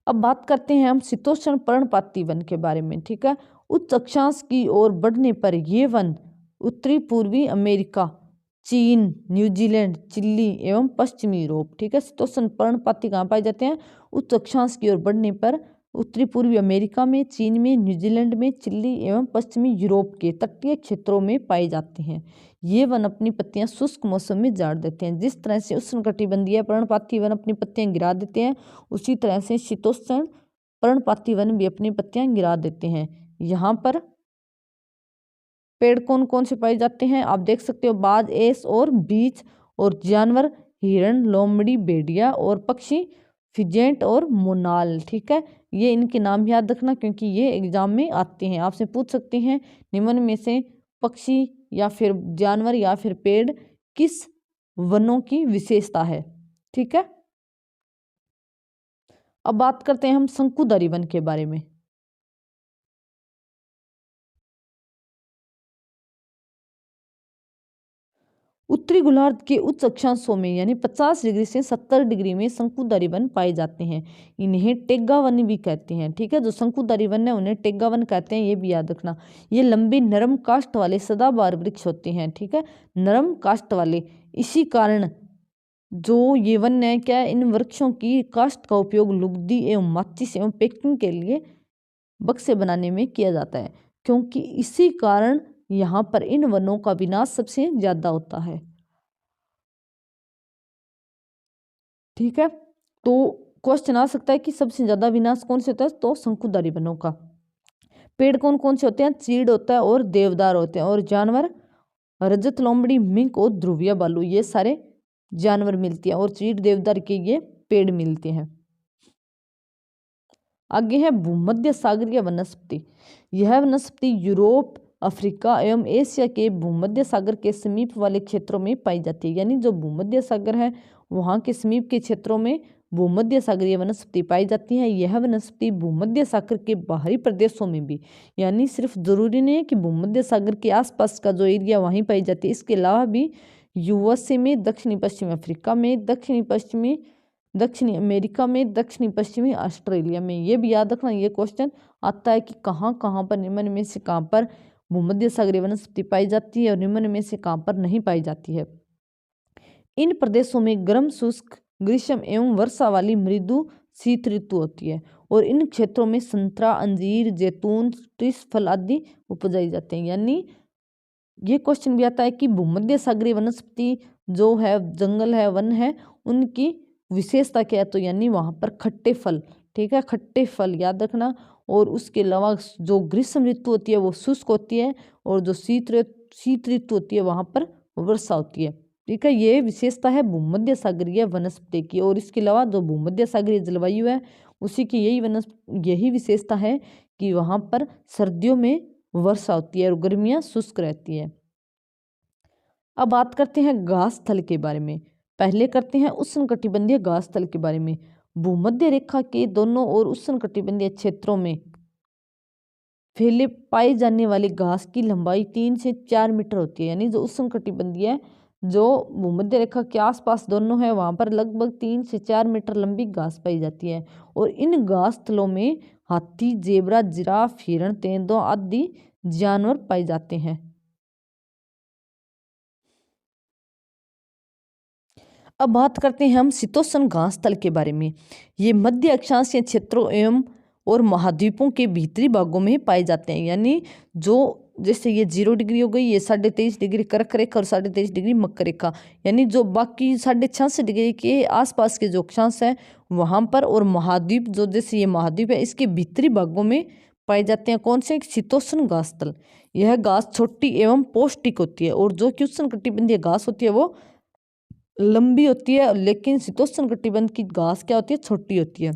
अब बात करते हैं हम शीतोष्ण पर्णपाती वन के बारे में। ठीक है, उच्च अक्षांश की ओर बढ़ने पर ये वन उत्तरी पूर्वी अमेरिका, चीन, न्यूजीलैंड, चिली एवं पश्चिमी यूरोप। ठीक है, शीतोष्ण पर्णपाती कहाँ पाए जाते हैं? उच्च अक्षांश की ओर बढ़ने पर उत्तरी पूर्वी अमेरिका में, चीन में, न्यूजीलैंड में, चिली एवं पश्चिमी यूरोप के तटीय क्षेत्रों में पाए जाते हैं। ये वन अपनी पत्तियां शुष्क मौसम में झाड़ देते हैं। जिस तरह से उष्णकटिबंधीय पर्णपाती वन अपनी पत्तियां गिरा देते हैं, उसी तरह से शीतोष्ण पर्णपाती वन भी अपनी पत्तियां गिरा देते हैं। यहाँ पर पेड़ कौन कौन से पाए जाते हैं आप देख सकते हो, बाज, एस और बीच, और जानवर हिरण, लोमड़ी, भेड़िया, और पक्षी फिजेंट और मोनाल। ठीक है, ये इनके नाम याद रखना क्योंकि ये एग्जाम में आते हैं, आपसे पूछ सकते हैं निम्न में से पक्षी या फिर जानवर या फिर पेड़ किस वनों की विशेषता है। ठीक है, अब बात करते हैं हम शंकुधारी वन के बारे में। उत्तरी गोलार्ध के उच्च अक्षांशों में यानी 50 डिग्री से 70 डिग्री में शंकुधारी वन पाए जाते हैं। इन्हें टेग्गा वन भी कहते हैं। ठीक है, जो शंकुधारी वन है उन्हें टेग्गा वन कहते हैं, ये भी याद रखना। ये लंबे नरम काष्ठ वाले सदाबहार वृक्ष होते हैं। ठीक है, नरम काष्ठ वाले, इसी कारण जो ये वन है क्या, इन वृक्षों की काष्ठ का उपयोग लुगदी एवं माचिस एवं पैकिंग के लिए बक्से बनाने में किया जाता है, क्योंकि इसी कारण यहाँ पर इन वनों का विनाश सबसे ज्यादा होता है। ठीक है, तो क्वेश्चन आ सकता है कि सबसे ज्यादा विनाश कौन से होता है, तो शंकुधारी वनों का। पेड़ कौन कौन से होते हैं? चीड़ होता है और देवदार होते हैं। और जानवर रजत, लोमड़ी, मिंक और ध्रुविया भालू, ये सारे जानवर मिलते हैं और चीड़ देवदार के ये पेड़ मिलते हैं। आगे है भूमध्य सागरीय वनस्पति। यह वनस्पति यूरोप, अफ्रीका एवं एशिया के भूमध्य सागर के समीप वाले क्षेत्रों में पाई जाती है। यानी जो भूमध्य सागर है वहाँ के समीप के क्षेत्रों में भूमध्य सागरीय वनस्पति पाई जाती है। यह वनस्पति भूमध्य सागर के बाहरी प्रदेशों में भी, यानी सिर्फ जरूरी नहीं है कि भूमध्य सागर के आसपास का जो एरिया वहीं पाई जाती है, इसके अलावा भी यूएसए में, दक्षिणी पश्चिमी अफ्रीका में, दक्षिणी अमेरिका में, दक्षिणी पश्चिमी ऑस्ट्रेलिया में। ये भी याद रखना, ये क्वेश्चन आता है कि कहाँ कहाँ पर, निम्न में से कहाँ पर भूमध्य सागरीय वनस्पति पाई जाती है और निम्न में से कहाँ पर नहीं पाई जाती है। इन प्रदेशों में गर्म, शुष्क, ग्रीष्म एवं वर्षा वाली मृदु शीत ऋतु होती है और इन क्षेत्रों में संतरा, अंजीर, जैतून, टिस फल आदि उपजाई जाते हैं। यानी ये क्वेश्चन भी आता है कि भूमध्य सागरीय वनस्पति जो है, जंगल है, वन है, उनकी विशेषता क्या है? तो यानी वहाँ पर खट्टे फल, ठीक है, खट्टे फल याद रखना। और उसके अलावा जो ग्रीष्म ऋतु होती है वो शुष्क होती है और जो शीत ऋतु होती है वहाँ पर वर्षा होती है, ठीक है। ये विशेषता है भूमध्य सागरीय वनस्पति की। और इसके अलावा जो भूमध्य सागरीय जलवायु है उसी की यही विशेषता है कि वहाँ पर सर्दियों में वर्षा होती है और गर्मियाँ शुष्क रहती है। अब बात करते हैं घास स्थल के बारे में। पहले करते हैं उष्णकटिबंधीय घास स्थल के बारे में। भूमध्य रेखा के दोनों ओर उष्णकटिबंधीय क्षेत्रों में फैले पाए जाने वाली घास की लंबाई 3 से 4 मीटर होती है। यानी जो उष्णकटिबंधीय, जो भूमध्य रेखा के आसपास दोनों है, वहाँ पर लगभग 3 से 4 मीटर लंबी घास पाई जाती है। और इन घास स्थलों में हाथी, जेबरा, जिराफ, हिरण, तेंदुआ आदि जानवर पाए जाते हैं। अब बात करते हैं हम शीतोष्ण घास स्थल के बारे में। ये मध्य अक्षांशीय क्षेत्रों एवं और महाद्वीपों के भीतरी भागों में पाए जाते हैं। यानी जो जैसे ये 0 डिग्री हो गई, ये 23.5 डिग्री कर्क रेखा और 23.5 डिग्री मकर रेखा, यानी जो बाकी 66.5 डिग्री के आसपास के जो अक्षांश है वहाँ पर, और महाद्वीप जो जैसे ये महाद्वीप है इसके भीतरी भागों में पाए जाते हैं। कौन से? शीतोष्ण घास स्थल। यह घास छोटी एवं पौष्टिक होती है और जो कि उष्णकटिबंधीय घास होती है वो लंबी होती है, लेकिन शीतोष्ण कटिबंध की घास क्या होती है? छोटी होती है।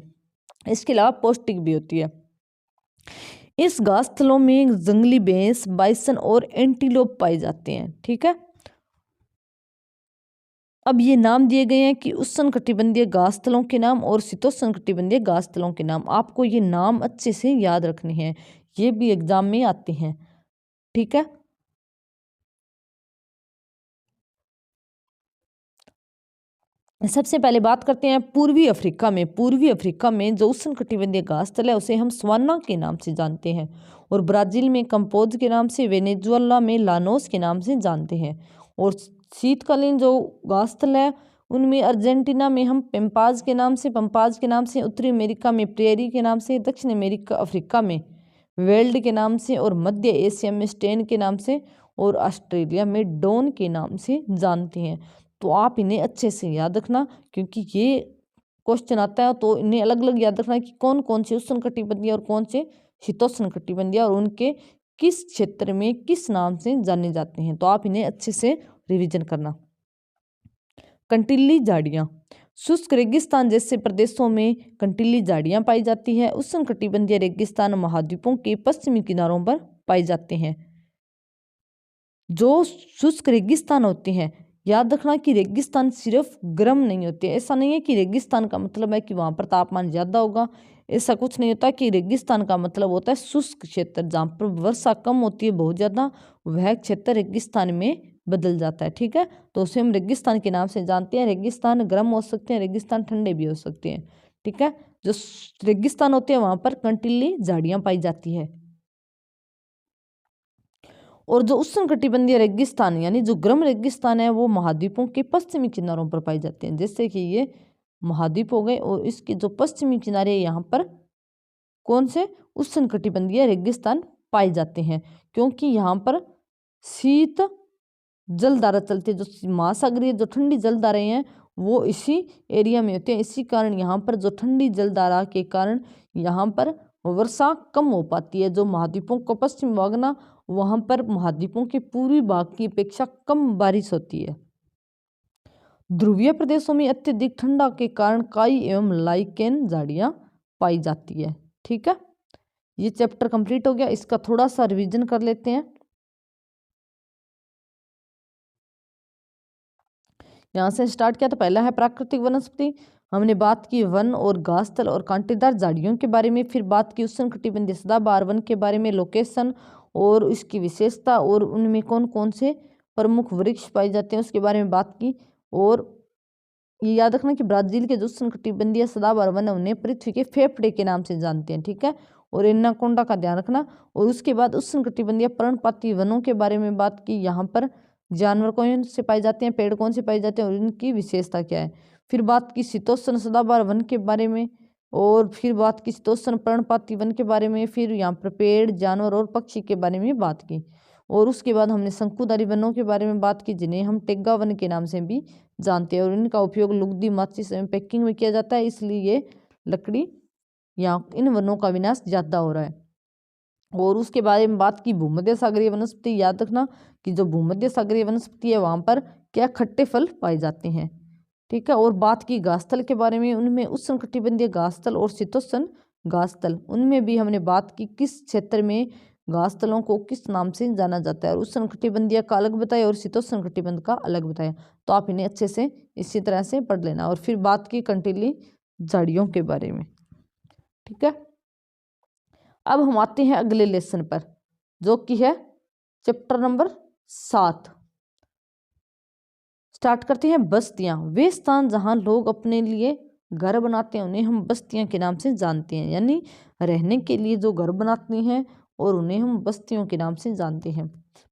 इसके अलावा पौष्टिक भी होती है। इस घास स्थलों में जंगली भैंस, बाइसन और एंटीलोप पाए जाते हैं, ठीक है। अब ये नाम दिए गए हैं कि उष्ण कटिबंधीय घास स्थलों के नाम और शीतोष्ण कटिबंधीय घास स्थलों के नाम। आपको ये नाम अच्छे से याद रखने हैं, ये भी एग्जाम में आते हैं, ठीक है। सबसे पहले बात करते हैं पूर्वी अफ्रीका में। पूर्वी अफ्रीका में जो उष्णकटिबंधीय घास स्थल है उसे हम सवाना के नाम से जानते हैं, और ब्राजील में कंपोज के नाम से, वेनेजुएला में लानोस के नाम से जानते हैं। और शीतकालीन जो घास स्थल है उनमें अर्जेंटीना में हम पंपाज के नाम से, उत्तरी अमेरिका में प्रेरी के नाम से, दक्षिण अफ्रीका में वेल्ड के नाम से, और मध्य एशिया में स्टेन के नाम से, और ऑस्ट्रेलिया में डॉन के नाम से जानते हैं। तो आप इन्हें अच्छे से याद रखना, क्योंकि ये क्वेश्चन आता है तो इन्हें अलग अलग याद रखना कि कौन कौन से उष्णकटिबंधीय और कौन से शीतोष्णकटिबंधीय और उनके किस क्षेत्र में किस नाम से जाने जाते हैं। तो आप इन्हें अच्छे से रिवीजन करना। कंटीली झाड़ियाँ। शुष्क रेगिस्तान जैसे प्रदेशों में कंटीली झाड़ियाँ पाई जाती है। उष्णकटिबंधीय रेगिस्तान महाद्वीपों के पश्चिमी किनारों पर पाए जाते हैं। जो शुष्क रेगिस्तान होते हैं, याद रखना कि रेगिस्तान सिर्फ गर्म नहीं होते। ऐसा नहीं है कि रेगिस्तान का मतलब है कि वहाँ पर तापमान ज़्यादा होगा, ऐसा कुछ नहीं होता। कि रेगिस्तान का मतलब होता है शुष्क क्षेत्र, जहाँ पर वर्षा कम होती है बहुत ज़्यादा, वह क्षेत्र रेगिस्तान में बदल जाता है, ठीक है। तो उसे हम रेगिस्तान के नाम से जानते हैं। रेगिस्तान गर्म हो सकते हैं, रेगिस्तान ठंडे भी हो सकते हैं, ठीक है। जो रेगिस्तान होते हैं वहाँ पर कंटीली झाड़ियाँ पाई जाती है। और जो उष्णकटिबंधीय रेगिस्तान यानी जो गर्म रेगिस्तान है वो महाद्वीपों के पश्चिमी किनारों पर पाए जाते हैं। जैसे कि ये महाद्वीप हो गए और इसके जो पश्चिमी किनारे यहाँ पर कौन से उष्णकटिबंधीय रेगिस्तान पाए जाते हैं, क्योंकि यहाँ पर शीत जलधारा चलती है। जो महासागरीय जो ठंडी जलधाराएं हैं वो इसी एरिया में होते हैं। इसी कारण यहाँ पर जो ठंडी जलधारा के कारण यहाँ पर वर्षा कम हो पाती है। जो महाद्वीपों का पश्चिम भाग ना, वहां पर महाद्वीपों के पूर्वी भाग की अपेक्षा कम बारिश होती है। ध्रुवीय प्रदेशों में अत्यधिक ठंडा के कारण काई एवं लाइकेन झाड़ियां पाई जाती है। ठीक है, ये चैप्टर कंप्लीट हो गया। इसका थोड़ा सा रिवीजन कर लेते हैं। यहाँ से स्टार्ट किया तो पहला है प्राकृतिक वनस्पति। हमने बात की वन और घासतल और कांटेदार झाड़ियों के बारे में। फिर बात की उष्णकटिबंधीय सदाबहार वन के बारे में, लोकेशन और इसकी विशेषता और उनमें कौन कौन से प्रमुख वृक्ष पाए जाते हैं उसके बारे में बात की। और ये याद रखना कि ब्राजील के जो उष्णकटिबंधीय सदाबहार वन है उन्हें पृथ्वी के फेफड़े के नाम से जानते हैं। ठीक है, और एनाकोंडा का ध्यान रखना। और उसके बाद उष्णकटिबंधीय पर्णपाती वनों के बारे में बात की। यहाँ पर जानवर कौन से पाए जाते हैं, पेड़ कौन से पाए जाते हैं और इनकी विशेषता क्या है। फिर बात की शीतोष्ण सदाबहार वन के बारे में। और फिर बात की शीतोष्ण पर्णपाती वन के बारे में। फिर यहाँ पर पेड़, जानवर और पक्षी के बारे में बात की। और उसके बाद हमने शंकुधारी वनों के बारे में बात की, जिन्हें हम टेग्गा वन के नाम से भी जानते हैं। और इनका उपयोग लुगदी, माचिस एवं पैकिंग में किया जाता है, इसलिए ये लकड़ी यहाँ इन वनों का विनाश ज्यादा हो रहा है। और उसके बारे में बात की भूमध्य सागरीय वनस्पति। याद रखना कि जो भूमध्य सागरीय वनस्पति है वहां पर क्या खट्टे फल पाए जाते हैं। ठीक है, और बात की घासतल के बारे में। उनमें उष्णकटिबंधीय घासतल और शीतोष्ण घासतल, उनमें भी हमने बात की किस क्षेत्र में घासतलों को किस नाम से जाना जाता है। और उष्णकटिबंधीय का अलग बताया और शीतोष्णकटिबंध का अलग बताया। तो आप इन्हें अच्छे से इसी तरह से पढ़ लेना। और फिर बात की कंटीली झाड़ियों के बारे में। ठीक है, अब हम आते हैं अगले लेसन पर, जो कि है चैप्टर नंबर 7। स्टार्ट करते हैं बस्तियां। वे स्थान जहां लोग अपने लिए घर बनाते हैं उन्हें हम बस्तियां के नाम से जानते हैं, यानी रहने के लिए जो घर बनाते हैं और उन्हें हम बस्तियों के नाम से जानते हैं।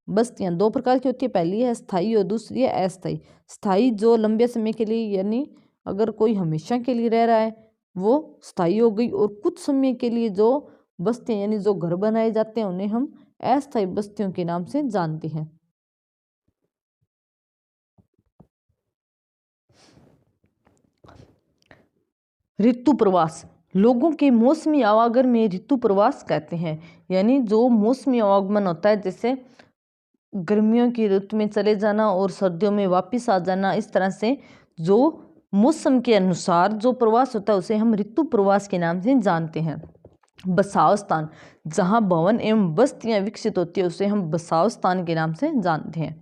बस्तियां दो प्रकार की होती है, पहली है स्थायी और दूसरी है अस्थायी। स्थायी जो लंबे समय के लिए, यानी अगर कोई हमेशा के लिए रह रहा है वो स्थायी हो गई। और कुछ समय के लिए जो बस्तियां यानी जो घर बनाए जाते हैं उन्हें हम अस्थायी बस्तियों के नाम से जानते हैं। ऋतु प्रवास, लोगों के मौसमी आवागमन में ऋतु प्रवास कहते हैं। यानी जो मौसमी आवागमन होता है, जैसे गर्मियों की ऋतु में चले जाना और सर्दियों में वापस आ जाना, इस तरह से जो मौसम के अनुसार जो प्रवास होता है उसे हम ऋतु प्रवास के नाम से जानते हैं। बसाव स्थान, जहाँ भवन एवं बस्तियां विकसित होती है उसे हम बसाव स्थान के नाम से जानते हैं।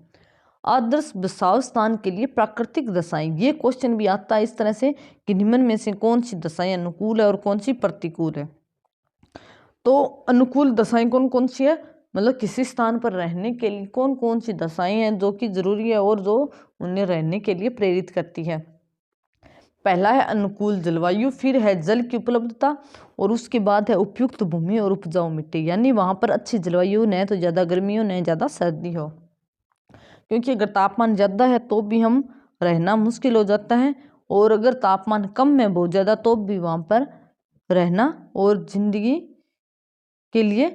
आदर्श बसाव स्थान के लिए प्राकृतिक दशाएं, ये क्वेश्चन भी आता है इस तरह से कि निम्न में से कौन सी दशाएं अनुकूल है और कौन सी प्रतिकूल है। तो अनुकूल दशाएं कौन कौन सी है, मतलब किसी स्थान पर रहने के लिए कौन कौन सी दशाएं हैं जो कि जरूरी है और जो उन्हें रहने के लिए प्रेरित करती है। पहला है अनुकूल जलवायु, फिर है जल की उपलब्धता, और उसके बाद है उपयुक्त भूमि और उपजाऊ मिट्टी, यानी वहां पर अच्छी जलवायु न तो ज़्यादा गर्मी हो न ज़्यादा सर्दी हो। क्योंकि अगर तापमान ज़्यादा है तो भी हम रहना मुश्किल हो जाता है, और अगर तापमान कम है बहुत ज़्यादा तो भी वहाँ पर रहना और जिंदगी के लिए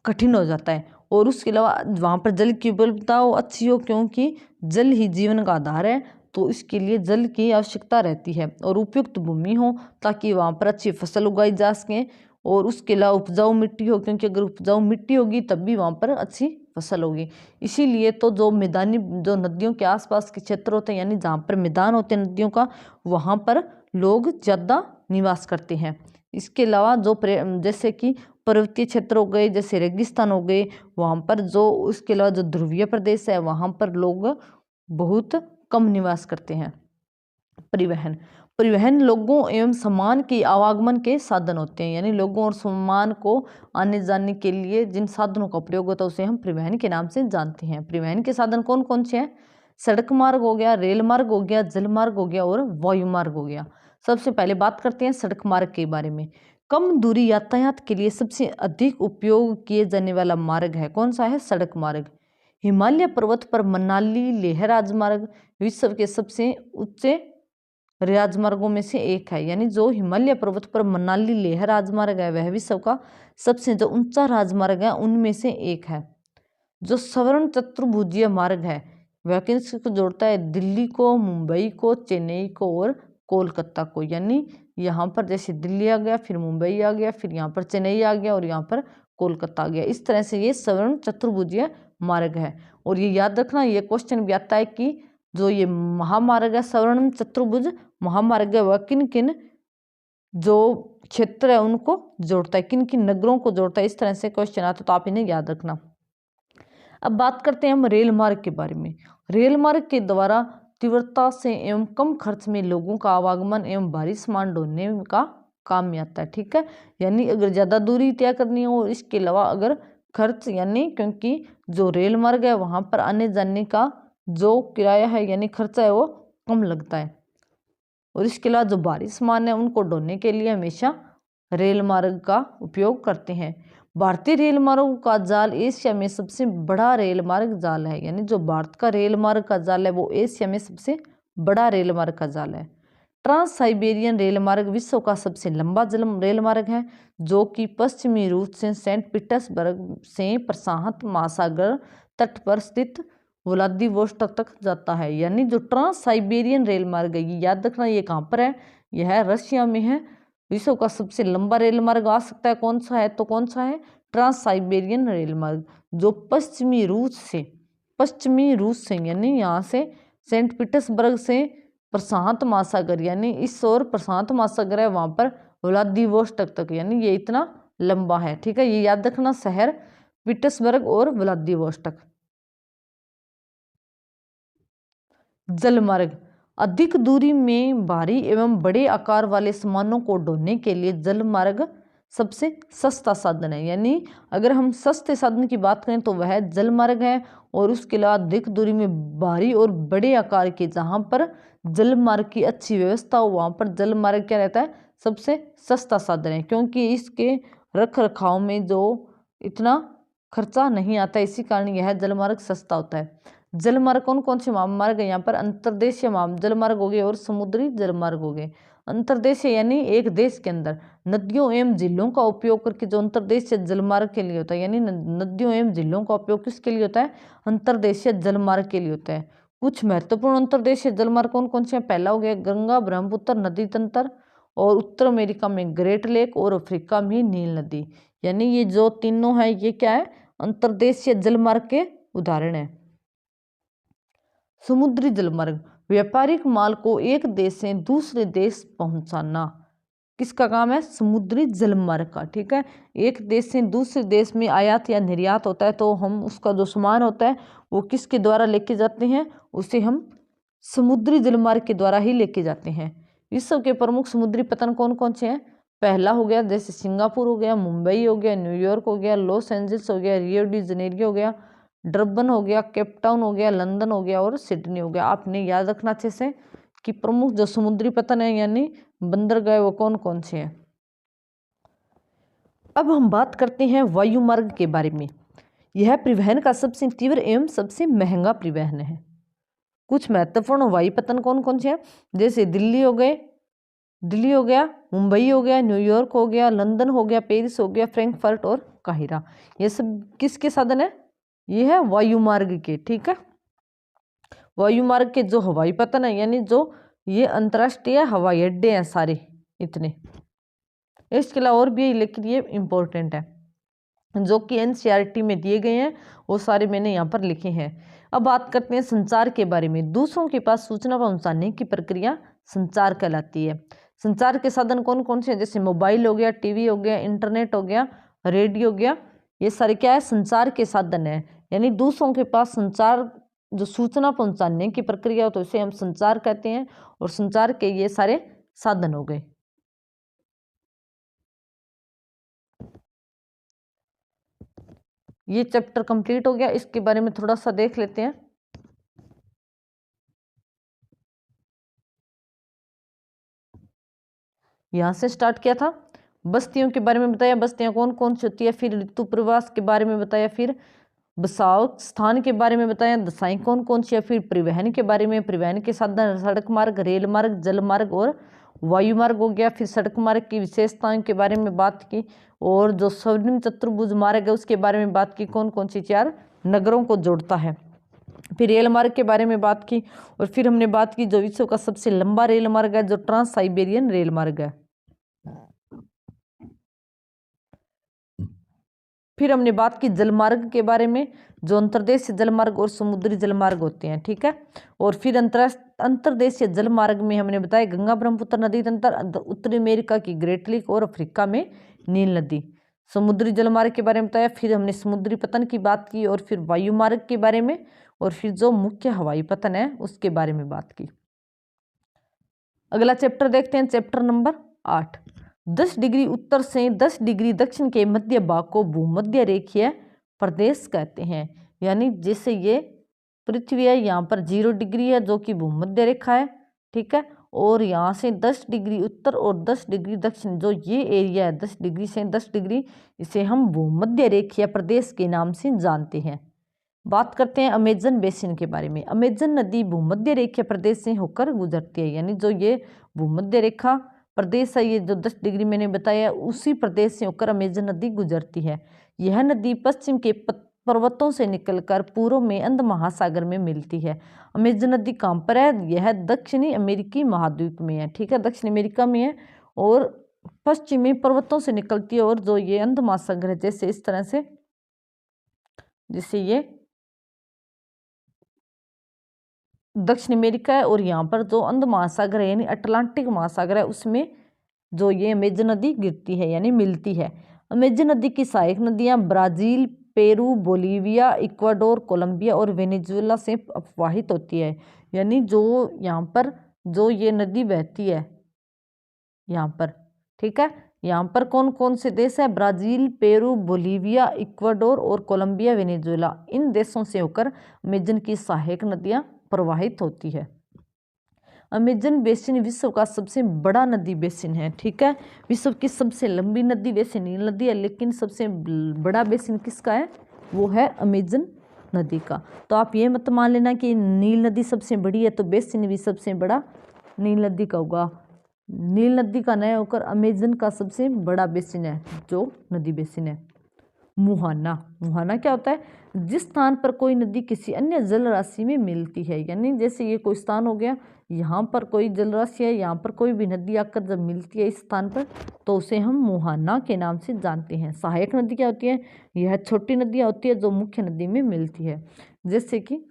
कठिन हो जाता है। और उसके अलावा वहाँ पर जल की उपलब्धता अच्छी हो, क्योंकि जल ही जीवन का आधार है, तो इसके लिए जल की आवश्यकता रहती है। और उपयुक्त भूमि हो ताकि वहाँ पर अच्छी फसल उगाई जा सके। और उसके अलावा उपजाऊ मिट्टी हो, क्योंकि अगर उपजाऊ मिट्टी होगी तब भी वहाँ पर अच्छी फसल होगी। इसीलिए तो जो मैदानी, जो नदियों के आसपास के क्षेत्र होते हैं, यानी जहाँ पर मैदान होते हैं नदियों का, वहाँ पर लोग ज़्यादा निवास करते हैं। इसके अलावा जो जैसे कि पर्वतीय क्षेत्र हो गए, जैसे रेगिस्तान हो गए, वहाँ पर जो, उसके अलावा जो ध्रुवीय प्रदेश है वहाँ पर लोग बहुत कम निवास करते हैं। परिवहन, परिवहन लोगों एवं सामान के आवागमन के साधन होते हैं, यानी लोगों और सामान को आने जाने के लिए जिन साधनों का प्रयोग होता है उसे हम परिवहन के नाम से जानते हैं। परिवहन के साधन कौन कौन से हैं? सड़क मार्ग हो गया, रेल मार्ग हो गया, जल मार्ग हो गया और वायु मार्ग हो गया। सबसे पहले बात करते हैं सड़क मार्ग के बारे में। कम दूरी यातायात के लिए सबसे अधिक उपयोग किए जाने वाला मार्ग है, कौन सा है? सड़क मार्ग। हिमालय पर्वत पर मनाली लेह राजमार्ग विश्व के सबसे ऊंचे राजमार्गों में से एक है, यानी जो हिमालय पर्वत पर मनाली लेह राजमार्ग है वह विश्व का सबसे जो ऊंचा राजमार्ग है उनमें से एक है। जो स्वर्ण चतुर्भुजीय मार्ग है वह किसको जोड़ता है? दिल्ली को, मुंबई को, चेन्नई को और कोलकाता को, यानी यहाँ पर जैसे दिल्ली आ गया, फिर मुंबई आ गया, फिर यहाँ पर चेन्नई आ गया और यहाँ पर कोलकाता आ गया। इस तरह से ये स्वर्ण चतुर्भुजीय मार्ग है। और ये याद रखना, ये क्वेश्चन भी आता है कि जो ये महामार्ग है, स्वर्ण चतुर्भुज महामार्ग है, वह किन किन जो क्षेत्र है उनको जोड़ता है, किन किन नगरों को जोड़ता है। इस तरह से क्वेश्चन आता है, तो आप इन्हें याद रखना। अब बात करते हैं हम रेल मार्ग के बारे में। रेल मार्ग के द्वारा तीव्रता से एवं कम खर्च में लोगों का आवागमन एवं भारी सामान ढोने का काम में आता है। ठीक है, यानी अगर ज़्यादा दूरी तय करनी हो, इसके अलावा अगर खर्च, यानी क्योंकि जो रेल मार्ग है वहाँ पर आने जाने का जो किराया है यानी खर्चा है वो कम लगता है। और इसके अलावा जो भारी सामान है उनको ढोने के लिए हमेशा रेल मार्ग का उपयोग करते हैं। भारतीय रेल मार्गों का जाल एशिया में सबसे बड़ा रेल मार्ग जाल है, यानी जो भारत का रेल मार्ग का जाल है वो एशिया में सबसे बड़ा रेल मार्ग का जाल है। ट्रांस साइबेरियन रेल मार्ग विश्व का सबसे लंबा रेल मार्ग है, जो कि पश्चिमी रूस से सेंट पीटर्सबर्ग से प्रशांत महासागर तट पर स्थित व्लादिवोस्टोक तक जाता है। यानी जो ट्रांस साइबेरियन रेल मार्ग है, ये याद रखना, ये कहाँ पर है, यह रशिया में है। विश्व का सबसे लंबा रेल मार्ग आ सकता है, कौन सा है, तो कौन सा है, ट्रांस साइबेरियन रेल मार्ग, जो पश्चिमी रूस से यानी यहाँ से सेंट पीटर्सबर्ग से प्रशांत महासागर, यानी इस ओर प्रशांत महासागर है, वहाँ पर व्लादिवोस्टोक तक, यानी ये इतना लंबा है। ठीक है, ये याद रखना, शहर पीटर्सबर्ग और व्लादिवोस्टोक। जलमार्ग, अधिक दूरी में भारी एवं बड़े आकार वाले सामानों को ढोने के लिए जलमार्ग सबसे सस्ता साधन है। यानी अगर हम सस्ते साधन की बात करें तो वह जलमार्ग है। और उसके अलावा अधिक दूरी में भारी और बड़े आकार के, जहाँ पर जलमार्ग की अच्छी व्यवस्था हो, वहाँ पर जलमार्ग क्या रहता है, सबसे सस्ता साधन है, क्योंकि इसके रख रखाव में जो इतना खर्चा नहीं आता, इसी कारण यह जलमार्ग सस्ता होता है। जलमार्ग कौन कौन से मार्ग है, यहाँ पर अंतर्देशीय जलमार्ग हो गए और समुद्री जलमार्ग हो गए। अंतर्देशीय यानी एक देश के अंदर नदियों एवं झीलों का उपयोग करके जो अंतर्देशीय जलमार्ग के लिए होता है, यानी नदियों एवं झीलों का उपयोग किसके लिए होता है, अंतर्देशीय जलमार्ग के लिए होता है। कुछ महत्वपूर्ण अंतर्देशीय जलमार्ग कौन कौन से हैं, पहला हो गया गंगा ब्रह्मपुत्र नदी तंत्र, और उत्तर अमेरिका में ग्रेट लेक, और अफ्रीका में नील नदी। यानी ये जो तीनों है ये क्या है, अंतर्देशीय जलमार्ग के उदाहरण है। समुद्री जलमार्ग, व्यापारिक माल को एक देश से दूसरे देश पहुंचाना किसका काम है, समुद्री जलमार्ग का। ठीक है, एक देश से दूसरे देश में आयात या निर्यात होता है, तो हम उसका जो सामान होता है वो किसके द्वारा लेके जाते हैं, उसे हम समुद्री जलमार्ग के द्वारा ही लेके जाते हैं। विश्व के प्रमुख समुद्री पतन कौन कौन से हैं, पहला हो गया जैसे सिंगापुर हो गया, मुंबई हो गया, न्यूयॉर्क हो गया, लॉस एंजल्स हो गया, रियो डी जनेरियो हो गया, डरबन हो गया, केप टाउन हो गया, लंदन हो गया और सिडनी हो गया। आपने याद रखना अच्छे से कि प्रमुख जो समुद्री पतन है यानी बंदरगाह वो कौन कौन से हैं। अब हम बात करते हैं वायु मार्ग के बारे में। यह परिवहन का सबसे तीव्र एवं सबसे महंगा परिवहन है। कुछ महत्वपूर्ण वायु पतन कौन कौन से हैं, जैसे दिल्ली हो गया, मुंबई हो गया, न्यूयॉर्क हो गया, लंदन हो गया, पेरिस हो गया, फ्रैंकफर्ट और काहिरा। ये सब किसके साधन है, ये है वायु मार्ग के। ठीक है, वायु मार्ग के जो हवाई पतन है, यानी जो ये अंतर्राष्ट्रीय हवाई अड्डे हैं सारे इतने, इसके अलावा और भी है लेकिन ये इम्पोर्टेंट है, जो कि एनसीईआरटी में दिए गए हैं, वो सारे मैंने यहाँ पर लिखे हैं। अब बात करते हैं संचार के बारे में। दूसरों के पास सूचना पहुँचाने की प्रक्रिया संचार कहलाती है। संचार के साधन कौन कौन से हैं, जैसे मोबाइल हो गया, टीवी हो गया, इंटरनेट हो गया, रेडियो हो गया, ये सारे क्या है, संचार के साधन है। यानी दूसरों के पास संचार जो सूचना पहुंचाने की प्रक्रिया हो तो इसे हम संचार कहते हैं, और संचार के ये सारे साधन हो गए। ये चैप्टर कंप्लीट हो गया, इसके बारे में थोड़ा सा देख लेते हैं। यहाँ से स्टार्ट किया था, बस्तियों के बारे में बताया, बस्तियां कौन कौन सी होती है, फिर ऋतु प्रवास के बारे में बताया, फिर बसाव स्थान के बारे में बताया, दशाएं कौन कौन सी है, फिर परिवहन के बारे में, परिवहन के साधन सड़क मार्ग, रेल मार्ग, जल मार्ग और वायु मार्ग हो गया, फिर सड़क मार्ग की विशेषताओं के बारे में बात की, और जो स्वर्णिम चतुर्भुज मार्ग है उसके बारे में बात की, कौन कौन सी चार नगरों को जोड़ता है। फिर रेल मार्ग के बारे में बात की, और फिर हमने बात की जो विश्व का सबसे लंबा रेल मार्ग है जो ट्रांस साइबेरियन रेल मार्ग है। फिर हमने बात की जलमार्ग के बारे में, जो अंतर्देशीय जलमार्ग और समुद्री जलमार्ग होते हैं, ठीक है। और फिर अंतर्देशीय जलमार्ग में हमने बताया गंगा ब्रह्मपुत्र नदी तंत्र, उत्तरी अमेरिका की ग्रेट लेक और अफ्रीका में नील नदी। समुद्री जलमार्ग के बारे में बताया, फिर हमने समुद्री पतन की बात की, और फिर वायुमार्ग के बारे में, और फिर जो मुख्य हवाई पतन है उसके बारे में बात की। अगला चैप्टर देखते हैं, चैप्टर नंबर 8। 10 डिग्री उत्तर से 10 डिग्री दक्षिण के मध्य भाग को भूमध्य रेखीय प्रदेश कहते हैं। यानी जैसे ये पृथ्वी है, यहाँ पर 0 डिग्री है जो कि भूमध्य रेखा है, ठीक है। और यहाँ से 10 डिग्री उत्तर और 10 डिग्री दक्षिण, जो ये एरिया है 10 डिग्री से 10 डिग्री, इसे हम भूमध्य रेखीय प्रदेश के नाम से जानते हैं। बात करते हैं अमेजन बेसिन के बारे में। अमेजन नदी भूमध्य रेखीय प्रदेश से होकर गुजरती है। यानी जो ये भूमध्य रेखा प्रदेश है, ये जो 10 डिग्री मैंने बताया, उसी प्रदेश से होकर अमेजन नदी गुजरती है। यह नदी पश्चिम के पर्वतों से निकलकर पूर्व में अंध महासागर में मिलती है। अमेजन नदी कहाँ पर है? यह दक्षिणी अमेरिकी महाद्वीप में है, ठीक है, दक्षिण अमेरिका में है, और पश्चिमी पर्वतों से निकलती है। और जो ये अंध महासागर है, जैसे इस तरह से, जैसे ये दक्षिण अमेरिका है, और यहाँ पर जो अंध महासागर है यानी अटलांटिक महासागर है, उसमें जो ये अमेजन नदी गिरती है यानी मिलती है। अमेजन नदी की सहायक नदियाँ Brazil, Peru, Bolivia, Ecuador, Colombia और वेनेजुएला से प्रवाहित होती है। यानी जो यहाँ पर जो ये नदी बहती है यहाँ पर, ठीक है, यहाँ पर कौन कौन से देश है? ब्राजील, पेरू, बोलीविया, इक्वाडोर और कोलंबिया, वेनेजुएला, इन देशों से होकर अमेजन की सहायक नदियाँ प्रवाहित होती है। अमेजन बेसिन विश्व का सबसे बड़ा नदी बेसिन है, ठीक है। विश्व की सबसे लंबी नदी वैसे नील नदी है, लेकिन सबसे बड़ा बेसिन किसका है? वो है अमेजन नदी का। तो आप ये मत मान लेना कि नील नदी सबसे बड़ी है तो बेसिन भी सबसे बड़ा नील नदी का होगा। नील नदी का नहीं होकर अमेजन का सबसे बड़ा बेसिन है जो नदी बेसिन है। मुहाना, मुहाना क्या होता है? जिस स्थान पर कोई नदी किसी अन्य जल राशि में मिलती है। यानी जैसे ये कोई स्थान हो गया, यहाँ पर कोई जल राशि है, यहाँ पर कोई भी नदी आकर जब मिलती है इस स्थान पर, तो उसे हम मुहाना के नाम से जानते हैं। सहायक नदी क्या होती है? यह छोटी नदियाँ होती है जो मुख्य नदी में मिलती है, जैसे कि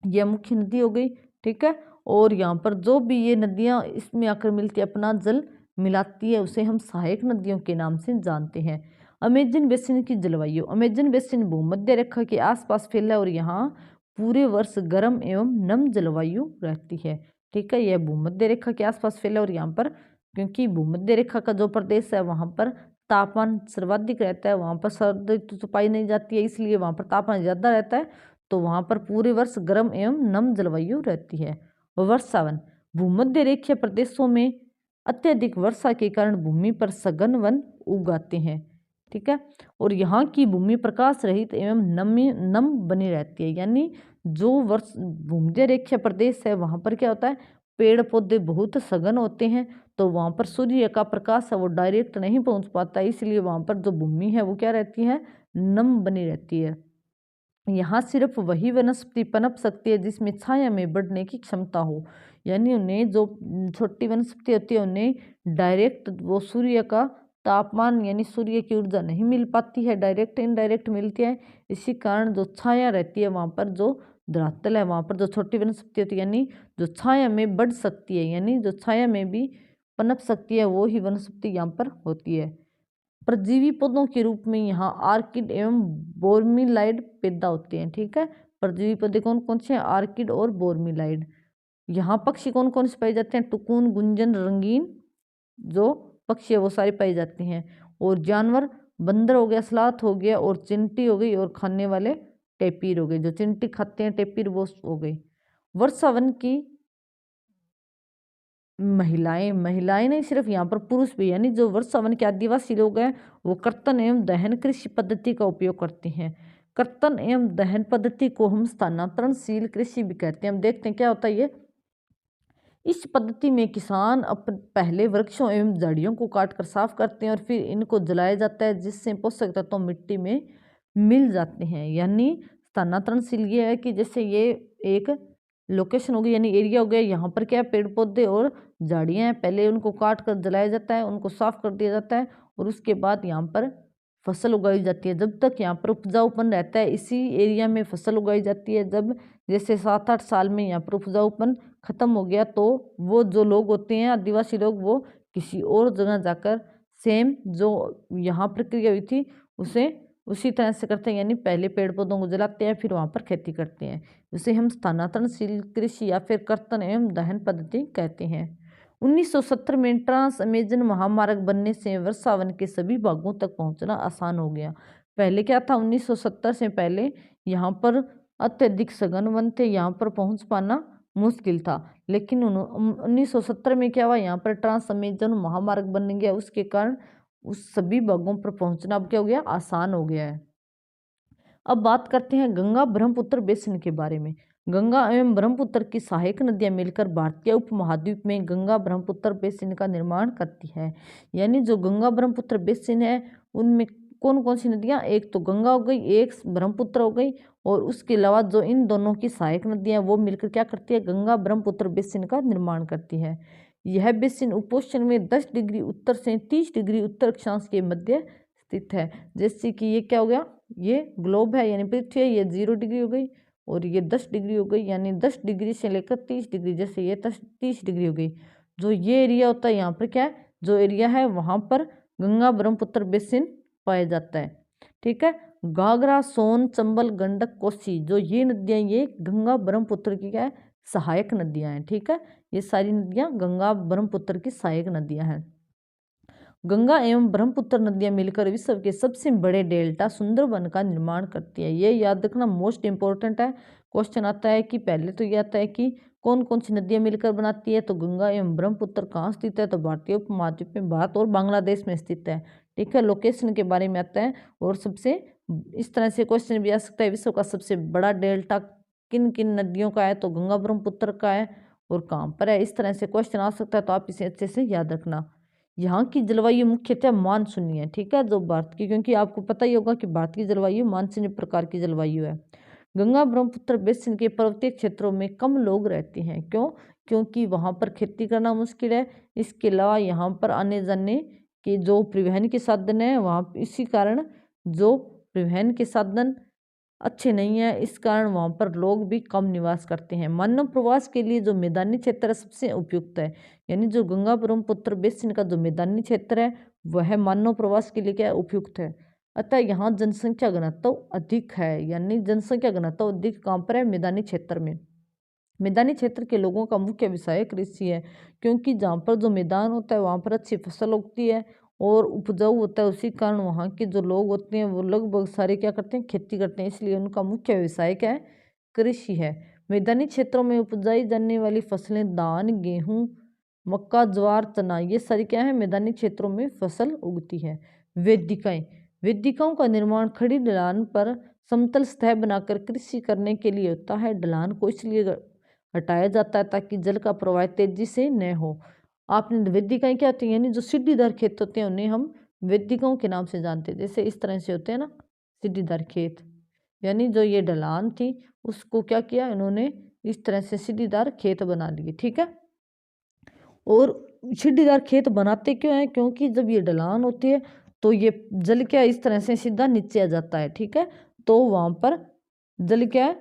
यह मुख्य नदी हो गई, ठीक है। और यहाँ पर जो भी ये नदियाँ इसमें आकर मिलती है, अपना जल मिलाती है, उसे हम सहायक नदियों के नाम से जानते हैं। अमेजन बेसिन की जलवायु। अमेजन बेसिन भूमध्य रेखा के आसपास फैला है और यहाँ पूरे वर्ष गर्म एवं नम जलवायु रहती है, ठीक है। यह भूमध्य रेखा के आसपास फैला है, और यहाँ पर क्योंकि भूमध्य रेखा का जो प्रदेश है वहाँ पर तापमान सर्वाधिक रहता है, वहाँ पर सर्दी तो पाई नहीं जाती है, इसलिए वहाँ पर तापमान ज़्यादा रहता है, तो वहाँ पर पूरे वर्ष गर्म एवं नम जलवायु रहती है। वर्षावन। भूमध्य रेखीय प्रदेशों में अत्यधिक वर्षा के कारण भूमि पर सघन वन उग आते हैं, ठीक है। और यहाँ की भूमि प्रकाश रहित एवं नम बनी रहती है। यानी जो वर्ष भूमध्य रेखीय प्रदेश है वहाँ पर क्या होता है? पेड़ पौधे बहुत सघन होते हैं, तो वहाँ पर सूर्य का प्रकाश है वो डायरेक्ट नहीं पहुँच पाता, इसलिए वहाँ पर जो भूमि है वो क्या रहती है? नम बनी रहती है। यहाँ सिर्फ वही वनस्पति पनप सकती है जिसमें छाया में बढ़ने की क्षमता हो। यानी उन्हें जो छोटी वनस्पति होती है उन्हें डायरेक्ट वो सूर्य का तापमान यानी सूर्य की ऊर्जा नहीं मिल पाती है, डायरेक्ट इनडायरेक्ट मिलती है। इसी कारण जो छाया रहती है वहाँ पर जो धरातल है वहाँ पर जो छोटी वनस्पति होती है यानी जो छाया में बढ़ सकती है, यानी जो छाया में भी पनप सकती है वो ही वनस्पति यहाँ पर होती है। परजीवी पौधों के रूप में यहाँ आर्किड एवं बोर्मिलाइड पैदा होते हैं, ठीक है। परजीवी पौधे कौन कौन से हैं? आर्किड और बोर्मिलाइड। यहाँ पक्षी कौन कौन से पाए जाते हैं? टुकुन, गुंजन, रंगीन जो पक्षी है वो सारे पाए जाते हैं। और जानवर बंदर हो गया, सलाथ हो गया, और चिंटी हो गई, और खाने वाले टेपीर हो गए। जो चिंटी खाते हैं टेपीर वो हो गई। वर्षावन की महिलाएं नहीं सिर्फ यहाँ पर पुरुष भी, यानी जो वर्षावन के आदिवासी लोग हैं वो कर्तन एवं दहन कृषि पद्धति का उपयोग करते हैं। कर्तन एवं दहन पद्धति को हम स्थानांतरणशील कृषि भी कहते हैं। हम देखते हैं क्या होता है ये। इस पद्धति में किसान पहले वृक्षों एवं जड़ियों को काटकर साफ करते हैं और फिर इनको जलाया जाता है, जिससे पोषक तत्व मिट्टी में मिल जाते हैं। यानी स्थानांतरणशील ये है कि जैसे ये एक लोकेशन हो गई यानी एरिया हो गया, यहाँ पर क्या है पेड़ पौधे और झाड़ियाँ हैं, पहले उनको काट कर जलाया जाता है, उनको साफ कर दिया जाता है और उसके बाद यहाँ पर फसल उगाई जाती है। जब तक यहाँ पर उपजाऊपन रहता है इसी एरिया में फसल उगाई जाती है। जब जैसे 7-8 साल में यहाँ पर उपजाऊपन खत्म हो गया तो वो जो लोग होते हैं आदिवासी लोग, वो किसी और जगह जाकर सेम जो यहाँ प्रक्रिया हुई थी उसे उसी तरह से करते हैं, यानी पहले पेड़ पौधों को जलाते हैं फिर वहाँ पर खेती करते हैं। इसे हम स्थानांतरणशील कृषि या फिर कर्तन एवं दहन पद्धति कहते हैं। 1970 में ट्रांस अमेजन महामार्ग बनने से वर्षावन के सभी भागों तक पहुंचना आसान हो गया। पहले क्या था, 1970 से पहले यहाँ पर अत्यधिक सघन वन थे, यहाँ पर पहुंच पाना मुश्किल था। लेकिन 1970 में क्या हुआ, यहाँ पर ट्रांस अमेजन महामार्ग बन गया, उसके कारण उस सभी भागों पर पहुंचना अब क्या हो गया, आसान हो गया है। अब बात करते हैं गंगा ब्रह्मपुत्र बेसिन के बारे में। गंगा एवं ब्रह्मपुत्र की सहायक नदियां मिलकर भारतीय उपमहाद्वीप में गंगा ब्रह्मपुत्र बेसिन का निर्माण करती है। यानी जो गंगा ब्रह्मपुत्र बेसिन है उनमें कौन कौन सी नदियां, एक तो गंगा हो गई, एक ब्रह्मपुत्र हो गई, और उसके अलावा जो इन दोनों की सहायक नदियां वो मिलकर क्या करती है, गंगा ब्रह्मपुत्र बेसिन का निर्माण करती है। यह बेसिन उपोष्ण में 10 डिग्री उत्तर से 30 डिग्री उत्तर अक्षांश के मध्य स्थित है। जैसे कि ये क्या हो गया, ये ग्लोब है यानी पृथ्वी है, ये 0 डिग्री हो गई और ये 10 डिग्री हो गई, यानी 10 डिग्री से लेकर 30 डिग्री, जैसे ये 30 डिग्री हो गई। जो ये एरिया होता है यहाँ पर क्या है, जो एरिया है वहाँ पर गंगा ब्रह्मपुत्र बेसिन पाया जाता है। ठीक है, घाघरा, सोन, चंबल, गंडक, कोसी, जो ये नदियाँ ये गंगा ब्रह्मपुत्र की क्या है, सहायक नदियाँ हैं। ठीक है, ये सारी नदियाँ गंगा ब्रह्मपुत्र की सहायक नदियाँ हैं। गंगा एवं ब्रह्मपुत्र नदियां मिलकर विश्व के सबसे बड़े डेल्टा सुंदरवन का निर्माण करती है। ये याद रखना मोस्ट इंपॉर्टेंट है। क्वेश्चन आता है कि पहले तो ये आता है कि कौन कौन सी नदियां मिलकर बनाती है, तो गंगा एवं ब्रह्मपुत्र कहाँ स्थित है, तो भारतीय उपमहाद्वीप में भारत और बांग्लादेश में स्थित है। ठीक है, लोकेशन के बारे में आता है। और सबसे इस तरह से क्वेश्चन भी आ सकता है, विश्व का सबसे बड़ा डेल्टा किन किन नदियों का है, तो गंगा ब्रह्मपुत्र का है और कहाँ पर है। इस तरह से क्वेश्चन आ सकता है, तो आप इसे अच्छे से याद रखना। यहाँ की जलवायु मुख्यतः मानसूनी है। ठीक है, जो भारत की, क्योंकि आपको पता ही होगा कि भारत की जलवायु मानसूनी प्रकार की जलवायु है। गंगा ब्रह्मपुत्र बेसिन के पर्वतीय क्षेत्रों में कम लोग रहते हैं। क्यों? क्योंकि वहाँ पर खेती करना मुश्किल है। इसके अलावा यहाँ पर आने जाने के जो परिवहन के साधन है वहाँ, इसी कारण जो परिवहन के साधन अच्छे नहीं है, इस कारण वहाँ पर लोग भी कम निवास करते हैं। मानव प्रवास के लिए जो मैदानी क्षेत्र है सबसे उपयुक्त है। यानी जो गंगा ब्रह्मपुत्र बेसिन का जो मैदानी क्षेत्र है वह मानव प्रवास के लिए क्या उपयुक्त है। अतः यहाँ जनसंख्या घनत्व अधिक है, यानी जनसंख्या घनत्व अधिक कहाँ पर है, मैदानी क्षेत्र में। मैदानी क्षेत्र के लोगों का मुख्य व्यवसाय कृषि है, क्योंकि जहाँ पर जो मैदान होता है वहाँ पर अच्छी फसल उगती है और उपजाऊ होता है। उसी कारण वहाँ के जो लोग होते हैं वो लगभग सारे क्या करते हैं, खेती करते हैं, इसलिए उनका मुख्य व्यवसाय क्या है, कृषि है। मैदानी क्षेत्रों में उपजाई जाने वाली फसलें धान, गेहूँ, मक्का, ज्वार, चना, ये सारी क्या है, मैदानी क्षेत्रों में फसल उगती है। वेदिकाएं, वेदिकाओं का निर्माण खड़ी ढलान पर समतल सतह बनाकर कृषि करने के लिए होता है। ढलान को इसलिए हटाया जाता है ताकि जल का प्रवाह तेजी से न हो। आपने वेदिकाएं क्या होती हैं, यानी जो सीढ़ीदार खेत होते हैं उन्हें हम वेदिकाओं के नाम से जानते हैं। जैसे इस तरह से होते हैं ना सीढ़ीदार खेत, यानी जो ये ढलान थी उसको क्या किया इन्होंने, इस तरह से सीढ़ीदार खेत बना लिए। ठीक है, और सीढ़ीदार खेत बनाते क्यों हैं, क्योंकि जब ये ढलान होती है तो ये जल क्या इस तरह से सीधा नीचे आ जाता है। ठीक है, तो वहाँ पर जल क्या है,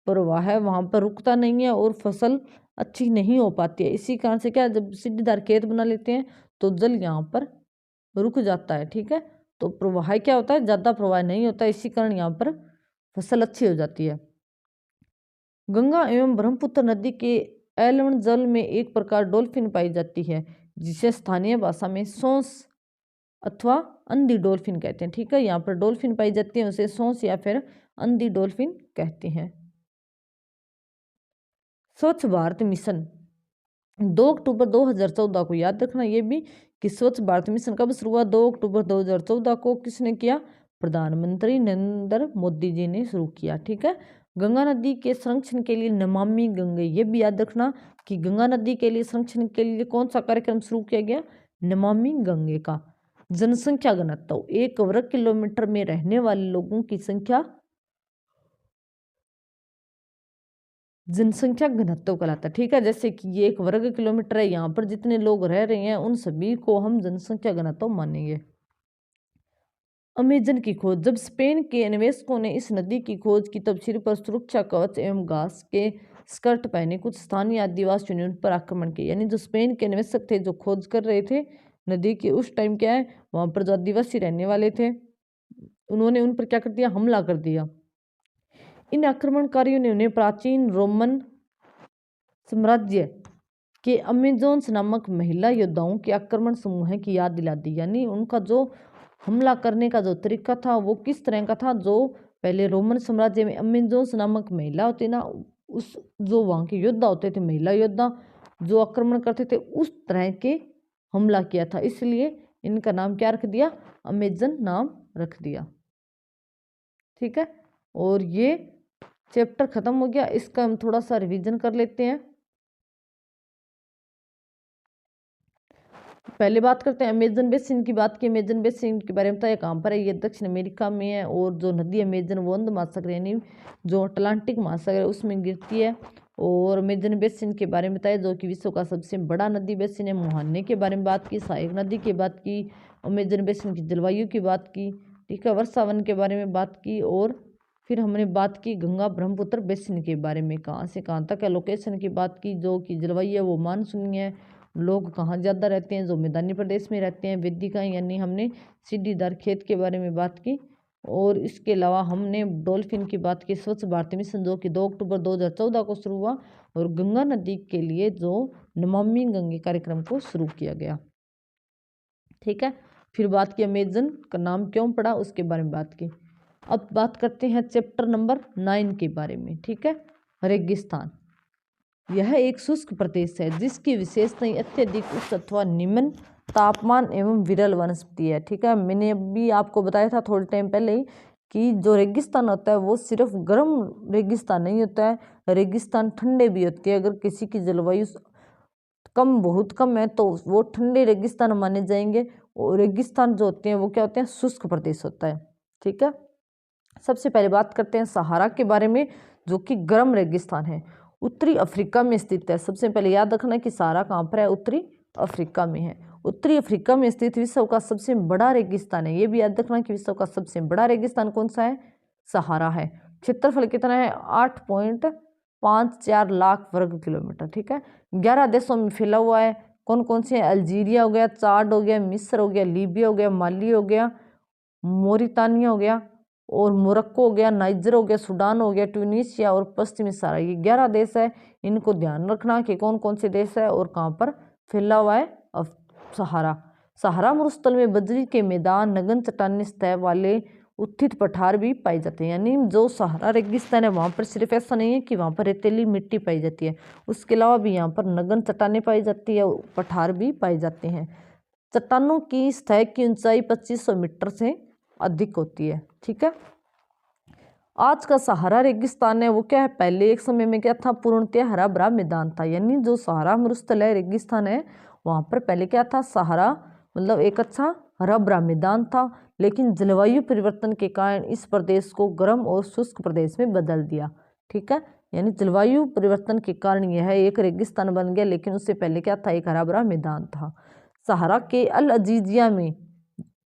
प्रवाह है, वहाँ पर रुकता नहीं है और फसल अच्छी नहीं हो पाती है। इसी कारण से क्या, जब सीढ़ीदार खेत बना लेते हैं तो जल यहाँ पर रुक जाता है। ठीक है, तो प्रवाह क्या होता है, ज़्यादा प्रवाह नहीं होता, इसी कारण यहाँ पर फसल अच्छी हो जाती है। गंगा एवं ब्रह्मपुत्र नदी के एलवन जल में एक प्रकार डॉल्फिन पाई जाती है, जिसे स्थानीय भाषा में सोंस अथवा अंधी डॉल्फिन कहते हैं। ठीक है, यहाँ पर डॉल्फिन पाई जाती है, उसे सोंस या फिर अंधी डॉल्फिन कहते हैं। स्वच्छ भारत मिशन 2 अक्टूबर 2014 को, याद रखना ये भी कि स्वच्छ भारत मिशन कब शुरू हुआ, 2 अक्टूबर 2014 को। किसने किया, प्रधानमंत्री नरेंद्र मोदी जी ने शुरू किया। ठीक है, गंगा नदी के संरक्षण के लिए नमामि गंगे, ये भी याद रखना कि गंगा नदी के लिए संरक्षण के लिए कौन सा कार्यक्रम शुरू किया गया, नमामि गंगे का। जनसंख्या घनत्व, 1 वर्ग किलोमीटर में रहने वाले लोगों की संख्या जनसंख्या घनत्व कहलाता है। ठीक है, जैसे कि ये 1 वर्ग किलोमीटर है, यहाँ पर जितने लोग रह रहे हैं उन सभी को हम जनसंख्या घनत्व मानेंगे। अमेजन की खोज। जब स्पेन के अन्वेषकों ने इस नदी की खोज की तब सिर पर सुरक्षा कवच एवं घास के स्कर्ट पहने कुछ स्थानीय आदिवासियों ने उन पर आक्रमण किया। यानी जो स्पेन के अन्वेषक थे जो खोज कर रहे थे नदी के, उस टाइम क्या है वहां पर जो आदिवासी रहने वाले थे उन्होंने उन पर क्या कर दिया, हमला कर दिया। इन आक्रमणकारियों ने उन्हें प्राचीन रोमन साम्राज्य के अमेजोन्स नामक महिला योद्धाओं के आक्रमण समूह की याद दिला दी। यानी उनका जो हमला करने का जो तरीका था वो किस तरह का था, जो पहले रोमन साम्राज्य में अमेजोन्स नामक महिला होती ना, उस जो वहाँ के योद्धा होते थे महिला योद्धा जो आक्रमण करते थे उस तरह के हमला किया था, इसलिए इनका नाम क्या रख दिया, अमेजन नाम रख दिया। ठीक है, और ये चैप्टर खत्म हो गया। इसका हम थोड़ा सा रिवीजन कर लेते हैं। पहले बात करते हैं अमेजन बेसिन की। बात की अमेजन बेसिन के बारे में बताया कहाँ पर है, ये दक्षिण अमेरिका में है। और जो नदी अमेजन वो अंध महासागर यानी जो अटलांटिक महासागर है उसमें गिरती है। और अमेजन बेसिन के बारे में बताया जो कि विश्व का सबसे बड़ा नदी बेसिन है। मुहाने के बारे में बात की, सहायक नदी की बात की, अमेजन बेसिन की जलवायु की बात की। ठीक है, वर्षा वन के बारे में बात की। और फिर हमने बात की गंगा ब्रह्मपुत्र बेसिन के बारे में, कहाँ से कहाँ तक है लोकेशन की बात की। जो कि जलवायु है वो मानसूनी है, लोग कहाँ ज़्यादा रहते हैं, जो मैदानी प्रदेश में रहते हैं। वेदिका यानी हमने सीढ़ीदार खेत के बारे में बात की। और इसके अलावा हमने डॉल्फिन की बात की, स्वच्छ भारत मिशन जो कि 2 अक्टूबर 2014 को शुरू हुआ और गंगा नदी के लिए जो नमामि गंगे कार्यक्रम को शुरू किया गया। ठीक है, फिर बात की अमेजन का नाम क्यों पड़ा उसके बारे में बात की। अब बात करते हैं चैप्टर नंबर 9 के बारे में। ठीक है, रेगिस्तान। यह एक शुष्क प्रदेश है जिसकी विशेषताएं अत्यधिक उच्च अथवा निम्न तापमान एवं विरल वनस्पति है। ठीक है, मैंने अभी आपको बताया था थोड़े टाइम पहले ही कि जो रेगिस्तान होता है वो सिर्फ गर्म रेगिस्तान नहीं होता है, रेगिस्तान ठंडे भी होते हैं। अगर किसी की जलवायु कम बहुत कम है तो वो ठंडे रेगिस्तान माने जाएंगे। और रेगिस्तान जो होते हैं वो क्या होते हैं, शुष्क प्रदेश होता है। ठीक है, सबसे पहले बात करते हैं सहारा के बारे में जो कि गर्म रेगिस्तान है, उत्तरी अफ्रीका में स्थित है। सबसे पहले याद रखना है कि सहारा कहाँ पर है, उत्तरी अफ्रीका में है। उत्तरी अफ्रीका में स्थित विश्व का सबसे बड़ा रेगिस्तान है। ये भी याद रखना कि विश्व का सबसे बड़ा रेगिस्तान कौन सा है, सहारा है। क्षेत्रफल कितना है, 8.54 लाख वर्ग किलोमीटर। ठीक है, 11 देशों में फैला हुआ है। कौन कौन से, अल्जीरिया हो गया, चाड हो गया, मिस्र हो गया, लीबिया हो गया, माली हो गया, मोरितानिया हो गया, और मोरक्को हो गया, नाइजर हो गया, सूडान हो गया, ट्यूनीशिया और पश्चिमी सहारा। ये 11 देश है। इनको ध्यान रखना कि कौन कौन से देश है और कहाँ पर फैला हुआ है सहारा। सहारा मरुस्थल में बजरी के मैदान, नगन चट्टानी सतह वाले उत्थित पठार भी पाए जाते हैं। यानी जो सहारा रेगिस्तान है वहाँ पर सिर्फ ऐसा नहीं है कि वहाँ पर रेतीली मिट्टी पाई जाती है, उसके अलावा भी यहाँ पर नगन चट्टानें पाई जाती है, पठार भी पाए जाते हैं। चट्टानों की सतह की ऊंचाई 2500 मीटर से अधिक होती है। ठीक है, आज का सहारा रेगिस्तान है वो क्या है, पहले एक समय में क्या था, पूर्णतः हरा भरा मैदान था। यानी जो सहारा मरुस्थल है, रेगिस्तान है, वहाँ पर पहले क्या था, सहारा मतलब एक अच्छा हरा भरा मैदान था। लेकिन जलवायु परिवर्तन के कारण इस प्रदेश को गर्म और शुष्क प्रदेश में बदल दिया। ठीक है, यानी जलवायु परिवर्तन के कारण यह एक रेगिस्तान बन गया, लेकिन उससे पहले क्या था, एक हरा भरा मैदान था। सहारा के अल अजीजिया में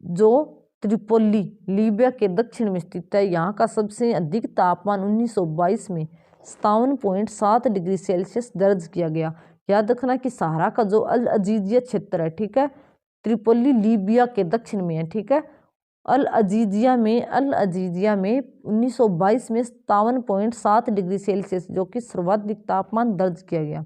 जो त्रिपोली लीबिया के दक्षिण में स्थित है, यहाँ का सबसे अधिक तापमान 1922 में 57.7 डिग्री सेल्सियस दर्ज किया गया। याद रखना कि सहारा का जो अल अजीजिया क्षेत्र है, ठीक है, त्रिपोली लीबिया के दक्षिण में है। ठीक है, अल अजीजिया में 1922 में 57.7 डिग्री सेल्सियस जो कि सर्वाधिक तापमान दर्ज किया गया।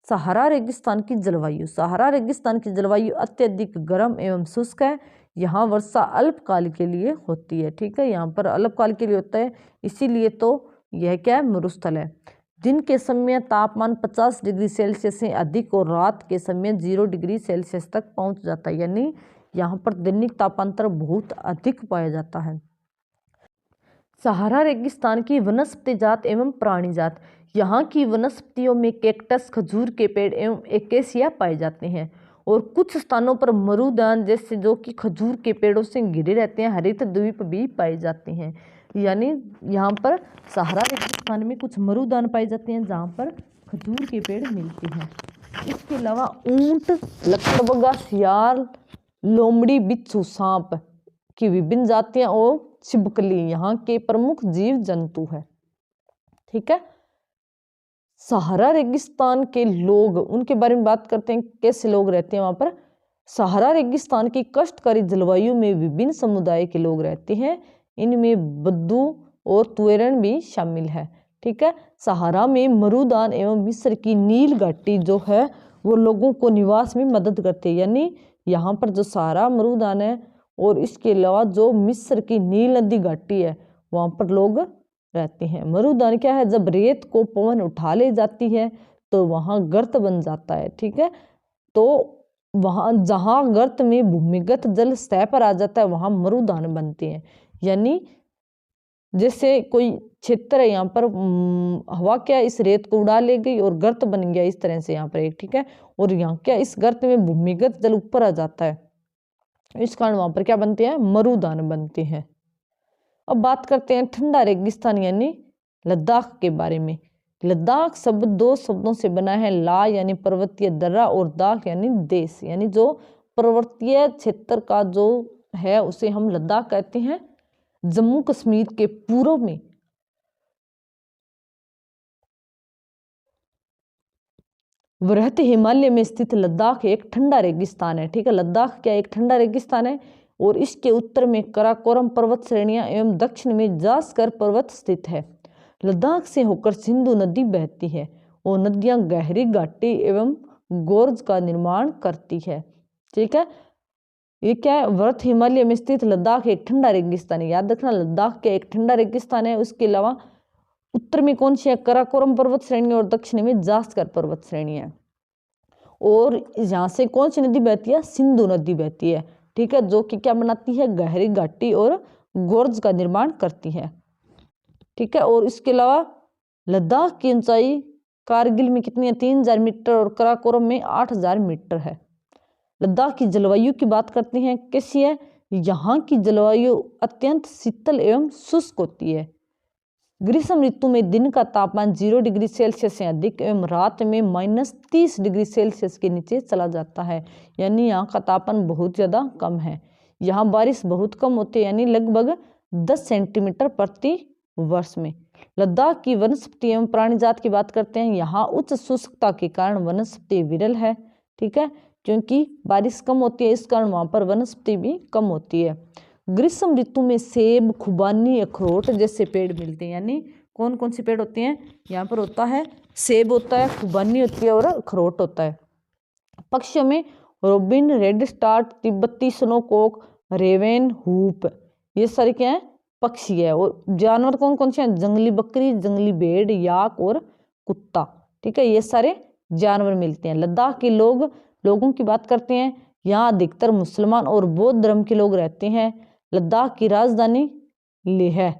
सहारा रेगिस्तान की जलवायु। सहारा रेगिस्तान की जलवायु अत्यधिक गर्म एवं शुष्क है। यहाँ वर्षा अल्पकाल के लिए होती है। ठीक है, यहाँ पर अल्पकाल के लिए होता है, इसीलिए तो यह क्या है, मरुस्थल है। दिन के समय तापमान 50 डिग्री सेल्सियस से अधिक और रात के समय 0 डिग्री सेल्सियस तक पहुँच जाता है। यानी यहाँ पर दैनिक तापांतर बहुत अधिक पाया जाता है। सहारा रेगिस्तान की वनस्पति जात एवं प्राणी जात। यहाँ की वनस्पतियों में कैक्टस, खजूर के पेड़ एवं एकेसिया पाए जाते हैं। और कुछ स्थानों पर मरुदान जैसे जो कि खजूर के पेड़ों से घिरे रहते हैं, हरित द्वीप भी पाए जाते हैं। यानी यहाँ पर सहारा रेगिस्तान में कुछ मरुदान पाए जाते हैं जहाँ पर खजूर के पेड़ मिलते हैं। इसके अलावा ऊंट, लकड़बग्गा, सियार, लोमड़ी, बिच्छू, सांप की विभिन्न जातियां और छिपकली यहाँ के प्रमुख जीव जंतु है। ठीक है, सहारा रेगिस्तान के लोग, उनके बारे में बात करते हैं, कैसे लोग रहते हैं वहां पर। सहारा रेगिस्तान की कष्टकारी जलवायु में विभिन्न समुदाय के लोग रहते हैं, इनमें बद्दू और तुएरन भी शामिल है। ठीक है, सहारा में मरुदान एवं मिस्र की नील घाटी जो है वो लोगों को निवास में मदद करती है। यानी यहाँ पर जो सहारा मरुदान है और इसके अलावा जो मिस्र की नील नदी घाटी है वहाँ पर लोग रहते हैं। मरुदान क्या है, जब रेत को पवन उठा ले जाती है तो वहाँ गर्त बन जाता है। ठीक है, तो वहाँ जहाँ गर्त में भूमिगत जल सतह पर आ जाता है वहाँ मरुदान बनते हैं। यानी जैसे कोई क्षेत्र है यहाँ पर हवा क्या इस रेत को उड़ा ले गई और गर्त बन गया इस तरह से यहाँ पर एक। ठीक है, और यहाँ क्या इस गर्त में भूमिगत जल ऊपर आ जाता है, इस कारण वहां पर क्या बनते हैं, मरुदान बनते हैं। अब बात करते हैं ठंडा रेगिस्तान यानी लद्दाख के बारे में। लद्दाख शब्द दो शब्दों से बना है, ला यानी पर्वतीय दर्रा और दाख यानी देश। यानी जो पर्वतीय क्षेत्र का जो है उसे हम लद्दाख कहते हैं। जम्मू कश्मीर के पूर्व में वृहत हिमालय में स्थित लद्दाख एक ठंडा रेगिस्तान है। ठीक है, लद्दाख क्या एक ठंडा रेगिस्तान है और इसके उत्तर में कराकोरम पर्वत श्रेणियां एवं दक्षिण में जास्कर पर्वत स्थित है। लद्दाख से होकर सिंधु नदी बहती है और नदियां गहरी घाटी एवं गोर्ज का निर्माण करती है। ठीक है, ये क्या है, वृहत हिमालय में स्थित लद्दाख एक ठंडा रेगिस्तान है। याद रखना, लद्दाख क्या एक ठंडा रेगिस्तान है। उसके अलावा उत्तर में कौन सी है, कराकोरम पर्वत श्रेणी और दक्षिण में जास्कर पर्वत श्रेणी है। और यहाँ से कौन सी नदी बहती है, सिंधु नदी बहती है। ठीक है, जो कि क्या बनाती है, गहरी घाटी और गोर्ज का निर्माण करती है। ठीक है, और इसके अलावा लद्दाख की ऊंचाई कारगिल में कितनी है, 3000 मीटर और कराकोरम में 8000 मीटर है। लद्दाख की जलवायु की बात करते हैं, कैसी है, यहाँ की जलवायु अत्यंत शीतल एवं शुष्क होती है। ग्रीष्म ऋतु में दिन का तापमान 0 डिग्री सेल्सियस से अधिक एवं रात में -30 डिग्री सेल्सियस के नीचे चला जाता है। यानी यहाँ का तापमान बहुत ज़्यादा कम है। यहाँ बारिश बहुत कम होती है, यानी लगभग 10 सेंटीमीटर प्रति वर्ष में। लद्दाख की वनस्पति एवं प्राणी जात की बात करते हैं, यहाँ उच्च शुष्कता के कारण वनस्पति विरल है। ठीक है, क्योंकि बारिश कम होती है इस कारण वहाँ पर वनस्पति भी कम होती है। ग्रीष्म ऋतु में सेब, खुबानी, अखरोट जैसे पेड़ मिलते हैं। यानी कौन कौन से पेड़ होते हैं, यहाँ पर होता है सेब होता है, खुबानी होती है और अखरोट होता है। पक्षियों में रोबिन, रेड स्टार्ट, तिब्बती स्नोकॉक, रेवेन, हूप, ये सारे क्या है, पक्षी है। और जानवर कौन कौन से हैं, जंगली बकरी, जंगली भेड़, याक और कुत्ता। ठीक है, ये सारे जानवर मिलते हैं। लद्दाख के लोगों की बात करते हैं, यहाँ अधिकतर मुसलमान और बौद्ध धर्म के लोग रहते हैं। लद्दाख की राजधानी लेह है।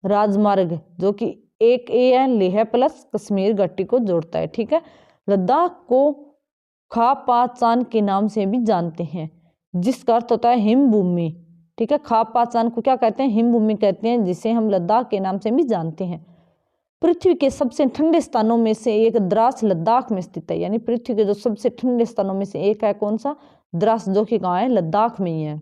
राजमार्ग जो कि एक ए है, लेह प्लस कश्मीर घाटी को जोड़ता है। ठीक है, लद्दाख को खा पा चान के नाम से भी जानते हैं, जिसका अर्थ होता है हिमभूमि। ठीक है, खा पा चान को क्या कहते हैं, हिमभूमि कहते हैं, जिसे हम लद्दाख के नाम से भी जानते हैं। पृथ्वी के सबसे ठंडे स्थानों में से एक द्रास लद्दाख में स्थित है। यानी पृथ्वी के जो सबसे ठंडे स्थानों में से एक है कौन सा, द्रास, जो कि कहाँ है, लद्दाख में ही है।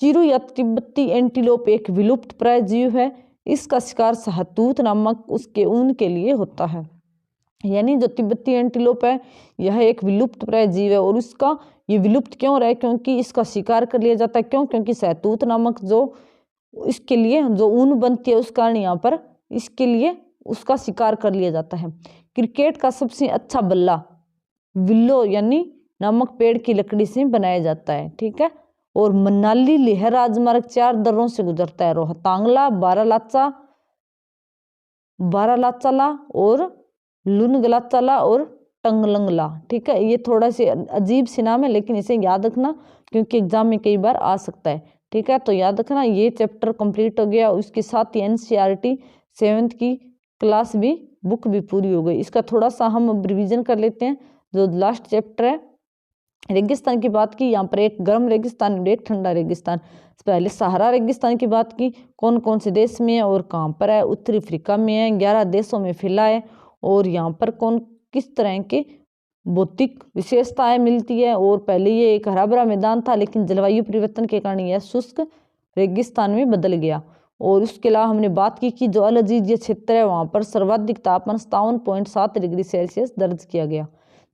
चिरू या तिब्बती एंटीलोप एक विलुप्त प्राय जीव है। इसका शिकार शहतूत नामक उसके ऊन के लिए होता है। यानी जो तिब्बती एंटीलोप है यह एक विलुप्त प्राय जीव है और इसका ये विलुप्त क्यों रहा है, क्योंकि इसका शिकार कर लिया जाता है। क्यों, क्योंकि शहतूत नामक जो इसके लिए जो ऊन बनती है उस कारण यहाँ पर इसके लिए उसका शिकार कर लिया जाता है। क्रिकेट का सबसे अच्छा बल्ला विल्लो यानी नामक पेड़ की लकड़ी से बनाया जाता है। ठीक है, और मनाली लेह राजमार्ग 4 दर्रों से गुजरता है, रोहतांगला, बारालाचाला और लुनगलाचाला और टंगलंगला। ठीक है, ये थोड़ा से अजीब से नाम है लेकिन इसे याद रखना क्योंकि एग्जाम में कई बार आ सकता है। ठीक है, तो याद रखना, ये चैप्टर कंप्लीट हो गया। उसके साथ ही NCERT 7th की क्लास भी बुक भी पूरी हो गई। इसका थोड़ा सा हम अब रिवीजन कर लेते हैं। जो लास्ट चैप्टर है रेगिस्तान की बात की, यहाँ पर एक गर्म रेगिस्तान और एक ठंडा रेगिस्तान। पहले सहारा रेगिस्तान की बात की, कौन कौन से देश में है और कहाँ पर है। उत्तरी अफ्रीका में है, 11 देशों में फैला है। और यहाँ पर कौन किस तरह के भौतिक विशेषताएं मिलती है। और पहले ये एक हरा भरा मैदान था, लेकिन जलवायु परिवर्तन के कारण यह शुष्क रेगिस्तान में बदल गया। और उसके अलावा हमने बात की कि जो अल अजीज क्षेत्र है वहाँ पर सर्वाधिक तापमान 57.7 डिग्री सेल्सियस दर्ज किया गया।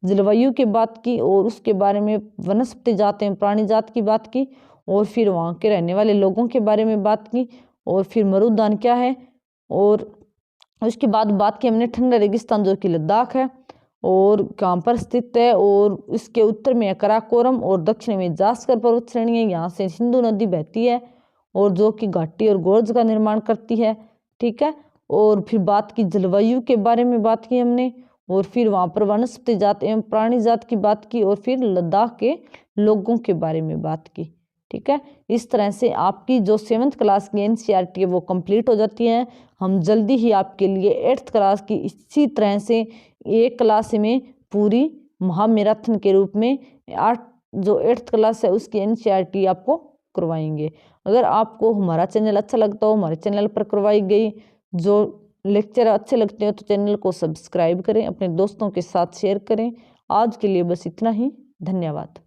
जलवायु की बात की और उसके बारे में वनस्पति जात एवं प्राणी जात की बात की, और फिर वहाँ के रहने वाले लोगों के बारे में बात की, और फिर मरुद्यान क्या है। और उसके बाद बात की हमने ठंडा रेगिस्तान जो कि लद्दाख है और कहाँ पर स्थित है। और इसके उत्तर में है कराकोरम और दक्षिण में जास्कर पर्वत श्रेणी है। यहाँ से सिंधु नदी बहती है और जो कि घाटी और गोर्ज का निर्माण करती है। ठीक है। और फिर बात की जलवायु के बारे में बात की हमने, और फिर वहाँ पर वनस्पति जात एवं प्राणी जात की बात की, और फिर लद्दाख के लोगों के बारे में बात की। ठीक है। इस तरह से आपकी जो 7th क्लास की NCERT है वो कंप्लीट हो जाती है। हम जल्दी ही आपके लिए 8th क्लास की इसी तरह से एक क्लास में पूरी महामैराथन के रूप में 8th क्लास है उसकी NCERT आपको करवाएंगे। अगर आपको हमारा चैनल अच्छा लगता हो, हमारे चैनल पर करवाई गई जो लेक्चर अच्छे लगते हैं तो चैनल को सब्सक्राइब करें, अपने दोस्तों के साथ शेयर करें। आज के लिए बस इतना ही। धन्यवाद।